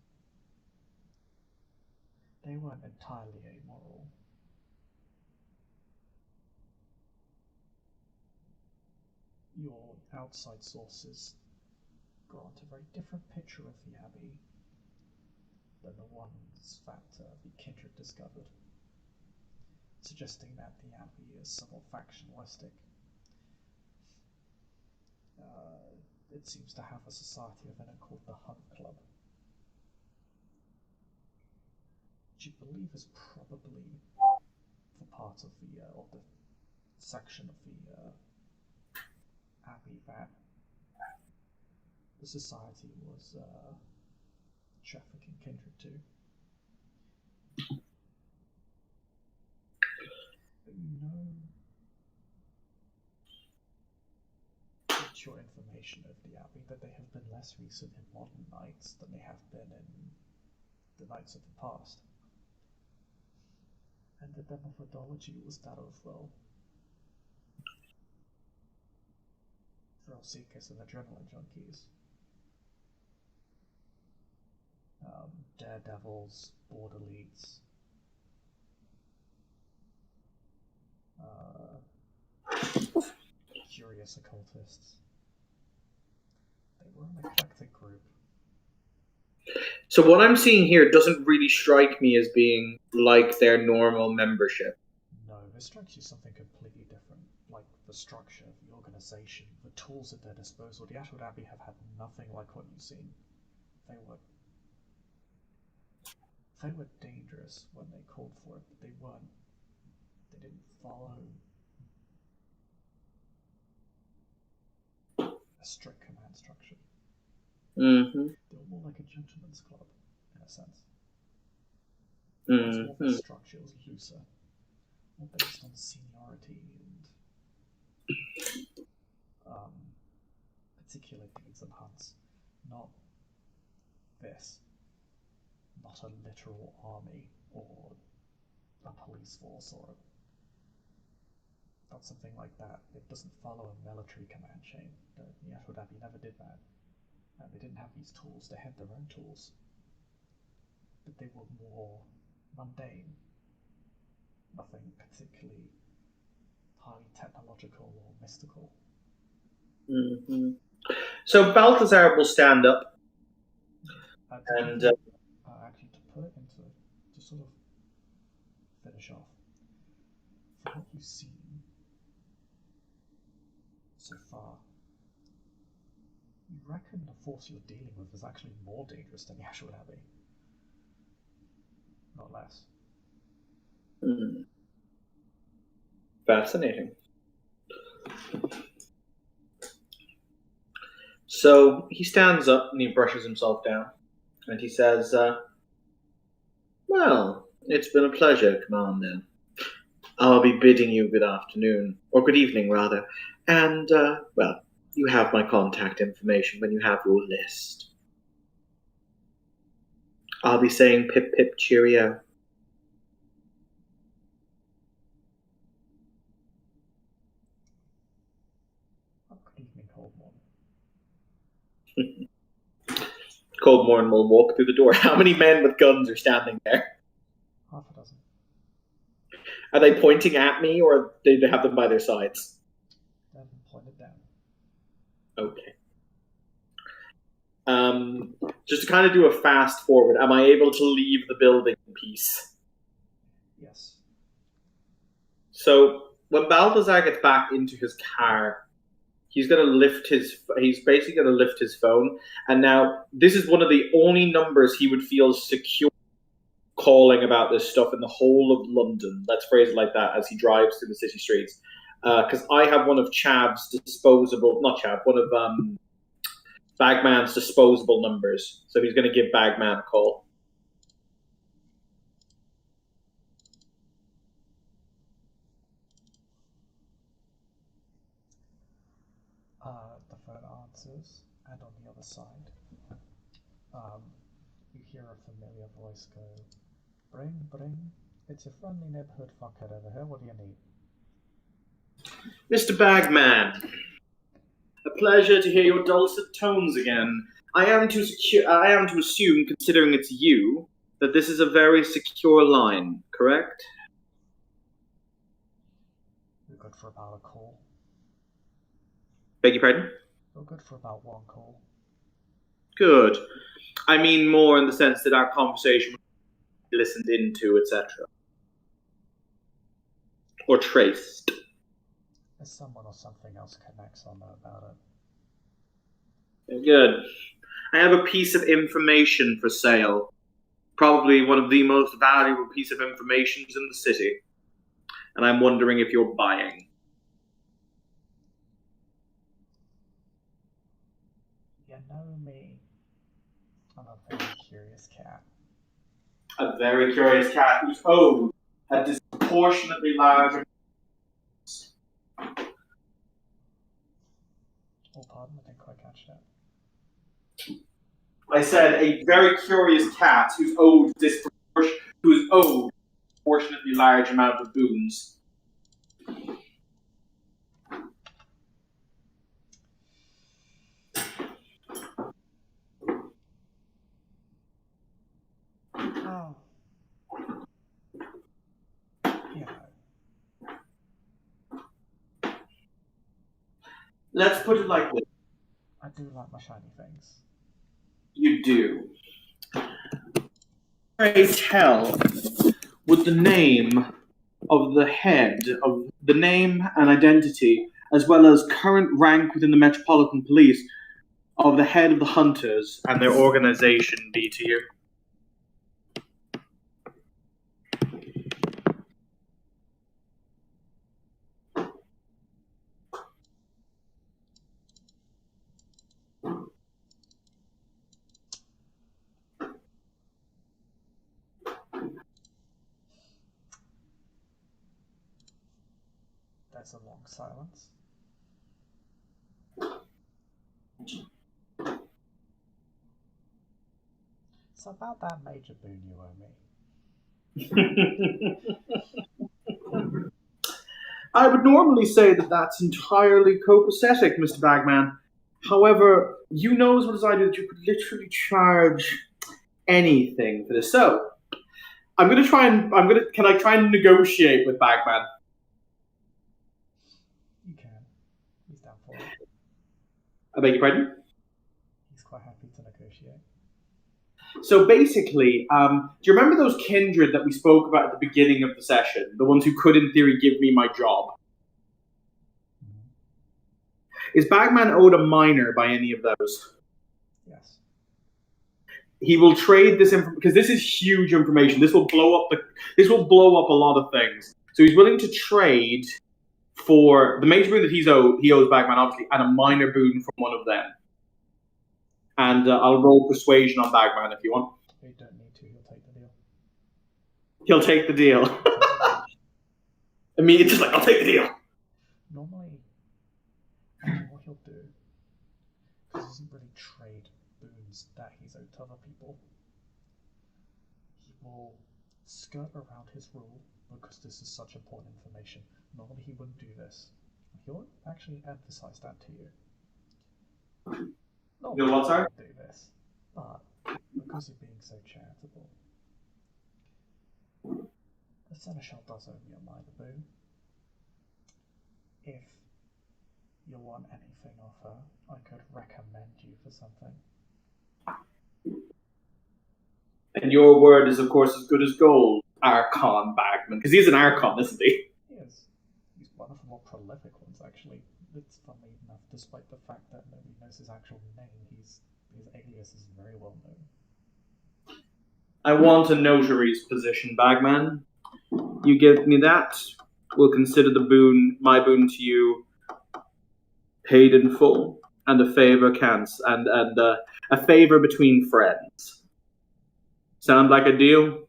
They weren't entirely amoral. Your outside sources grant a very different picture of the Abbey than the ones that the kindred discovered, suggesting that the Abbey is somewhat factionalistic. It seems to have a society within it called the Hunt Club, which you believe is probably for part of the section of the Abbey that the society was trafficking kindred to. But you know with your information of the Abbey that they have been less recent in modern knights than they have been in the knights of the past. And that their methodology was that of, well, thrill seekers and adrenaline junkies. Daredevils, border elites, curious occultists. They were an eclectic group. So what I'm seeing here doesn't really strike me as being like their normal membership. No, this strikes you something completely different, like the structure, the organisation, the tools at their disposal. The Ashwood Abbey have had nothing like what you've seen. They were dangerous when they called for it, but they didn't follow a strict command structure. Mm-hmm. They were more like a gentleman's club, in a sense. Mm-hmm. The structure was looser, more based on seniority and particular deeds and hunts, not this. Not a literal army or a police force or not something like that. It doesn't follow a military command chain. The Ashwood Abbey never did that. And they didn't have these tools, they had their own tools. But they were more mundane. Nothing particularly highly technological or mystical. Mm-hmm. So Balthazar will stand up. Actually, to put it into, to sort of finish off, from what you've seen so far, you reckon the force you're dealing with is actually more dangerous than the Ashwood Abbey, not less. Fascinating. So he stands up and he brushes himself down, and he says, well, it's been a pleasure, Commander. I'll be bidding you good afternoon, or good evening, rather. And, well, you have my contact information when you have your list. I'll be saying pip pip cheerio. Good evening, Coldmorn. Coldmorn will walk through the door. How many men with guns are standing there? Half a dozen. Are they pointing at me, or do they have them by their sides? They haven't pointed down. Okay. Just to kind of do a fast forward, am I able to leave the building in peace? Yes. So when Balthazar gets back into his car, he's basically going to lift his phone. And now this is one of the only numbers he would feel secure calling about this stuff in the whole of London. Let's phrase it like that as he drives through the city streets. Because I have one of Bagman's disposable numbers. So he's going to give Bagman a call. The phone answers, and on the other side, you hear a familiar voice go, Bring, it's your friendly neighborhood fuckhead over here, what do you need? Mr. Bagman, a pleasure to hear your dulcet tones again. I am to assume, considering it's you, that this is a very secure line, correct? We're good for about a call. Beg your pardon? We're good for about one call. Good. I mean more in the sense that our conversation was listened into, etc. Or traced. If someone or something else connects, I'll know about it. Very good. I have a piece of information for sale. Probably one of the most valuable pieces of information in the city. And I'm wondering if you're buying. You know me. I'm a very curious cat. A very curious cat who's owed a disproportionately large. Oh, pardon, I didn't quite catch that. I said a very curious cat who's owed a disproportionately large amount of boons. Oh. You know. Let's put it like this. I do like my shiny things. You do. Pray tell, would the name of the head, of the name and identity, as well as current rank within the Metropolitan Police, of the head of the Hunters and their organization be to you? There's a long silence. It's about that major boon you owe me. I would normally say that that's entirely copacetic, Mr. Bagman. However, you know as well as I do that you could literally charge anything for this. So, can I try and negotiate with Bagman? You can. He's down for it. I beg your pardon? He's quite happy to negotiate. So basically, do you remember those kindred that we spoke about at the beginning of the session? The ones who could, in theory, give me my job? Mm-hmm. Is Bagman owed a minor by any of those? Yes. He will trade this information because this is huge information. This will blow up a lot of things. So he's willing to trade for the major boon that he owes Bagman, obviously, and a minor boon from one of them. And I'll roll persuasion on Bagman if you want. You don't need to. He'll take the deal. He'll take the deal. I mean, it's just like, I'll take the deal. Normally, what he'll do, because he doesn't really trade boons that he's owed to other people, he will skirt around his rule because this is such important information. Normally he wouldn't do this. He'll actually emphasize that to you. You'll what, sorry? Do this, but because you're being so charitable, the Seneschal does owe me a minor boon. If you want anything of her, I could recommend you for something. And your word is, of course, as good as gold, Archon Bagman. Because he's an Archon, isn't he? He is. He's one of the more prolific ones, actually. It's funny enough, despite the fact that nobody knows his actual name, his alias is very well known. I want a notary's position, Bagman. You give me that, we'll consider the boon, my boon to you, paid in full, and a favor and a favor between friends. Sound like a deal?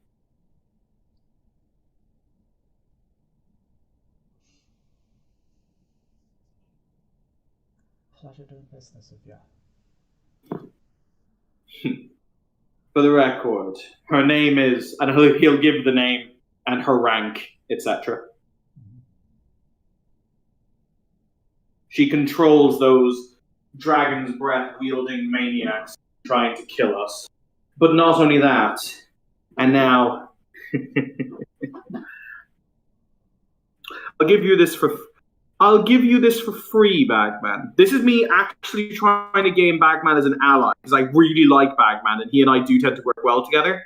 Pleasure doing business with you. For the record, her name is, and he'll give the name and her rank, etc. She controls those dragon's breath wielding maniacs trying to kill us. But not only that, and now I'll give you this for free, Bagman. This is me actually trying to gain Bagman as an ally, because I really like Bagman, and he and I do tend to work well together.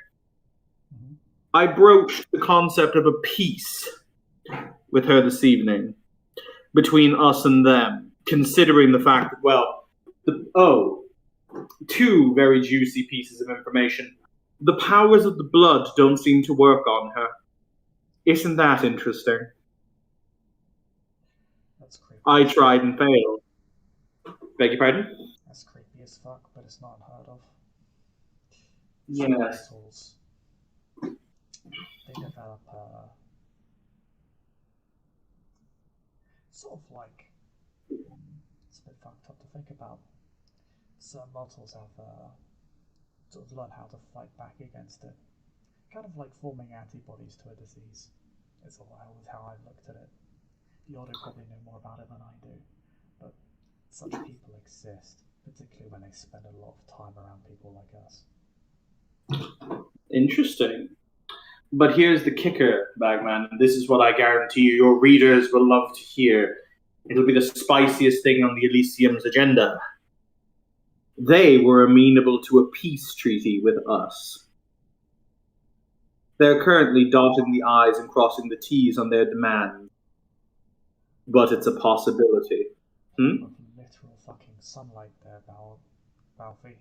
Mm-hmm. I broached the concept of a peace with her this evening, between us and them, considering the fact that, two very juicy pieces of information. The powers of the blood don't seem to work on her. Isn't that interesting? That's creepy. I tried and failed. Beg your pardon? That's creepy as fuck, but it's not unheard of. Yes. They develop sort of like, it's a bit fucked up to think about. Certain mortals have sort of learned how to fight back against it. Kind of like forming antibodies to a disease. It's always how I've looked at it. The Order probably know more about it than I do, but such people exist, particularly when they spend a lot of time around people like us. Interesting. But here's the kicker, Bagman, and this is what I guarantee you your readers will love to hear. It'll be the spiciest thing on the Elysium's agenda. They were amenable to a peace treaty with us. They're currently dotting the I's and crossing the T's on their demands. But it's a possibility. Literal fucking sunlight there, Balfi.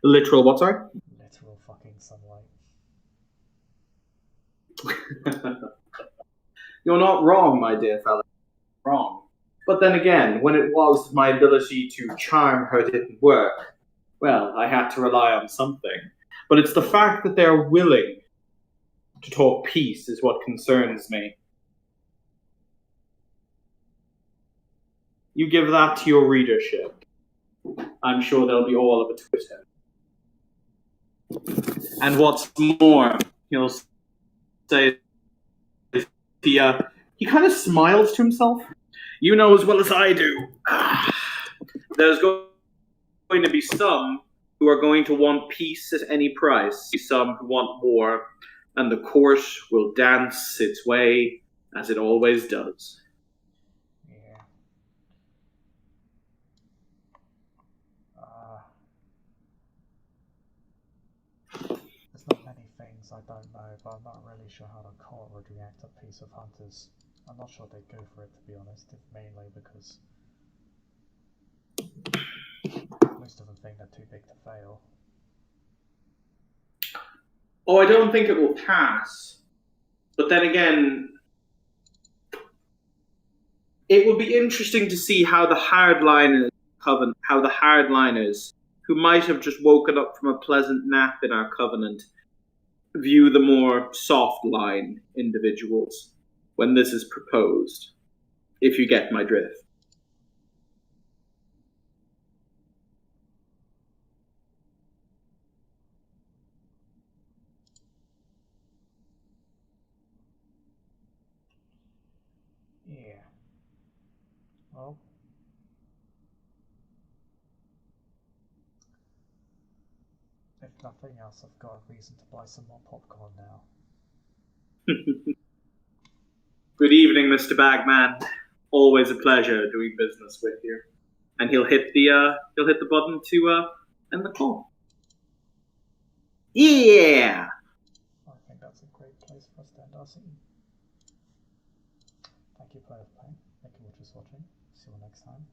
Literal what, sorry? Literal fucking sunlight. You're not wrong, my dear fellow. Wrong. But then again, when it was my ability to charm her didn't work, well, I had to rely on something. But it's the fact that they're willing to talk peace is what concerns me. You give that to your readership. I'm sure they'll be all of it with him. And what's more, he'll say, he kind of smiles to himself. You know as well as I do, there's going to be some who are going to want peace at any price, some who want war, and the court will dance its way as it always does. Yeah. There's not many things I don't know, but I'm not really sure how the court would react to Peace of Hunters. I'm not sure they'd go for it, to be honest, mainly because most of them think they're too big to fail. Oh, I don't think it will pass. But then again, It will be interesting to see how the hardliners, who might have just woken up from a pleasant nap in our covenant, view the more soft line individuals when this is proposed, if you get my drift. Yeah. Well. If nothing else, I've got a reason to buy some more popcorn now. Good evening, Mr. Bagman. Always a pleasure doing business with you. And he'll hit the button to end the call. Yeah. I think that's a great place for us to end our scene. Thank you for playing. Thank you for just watching. See you next time.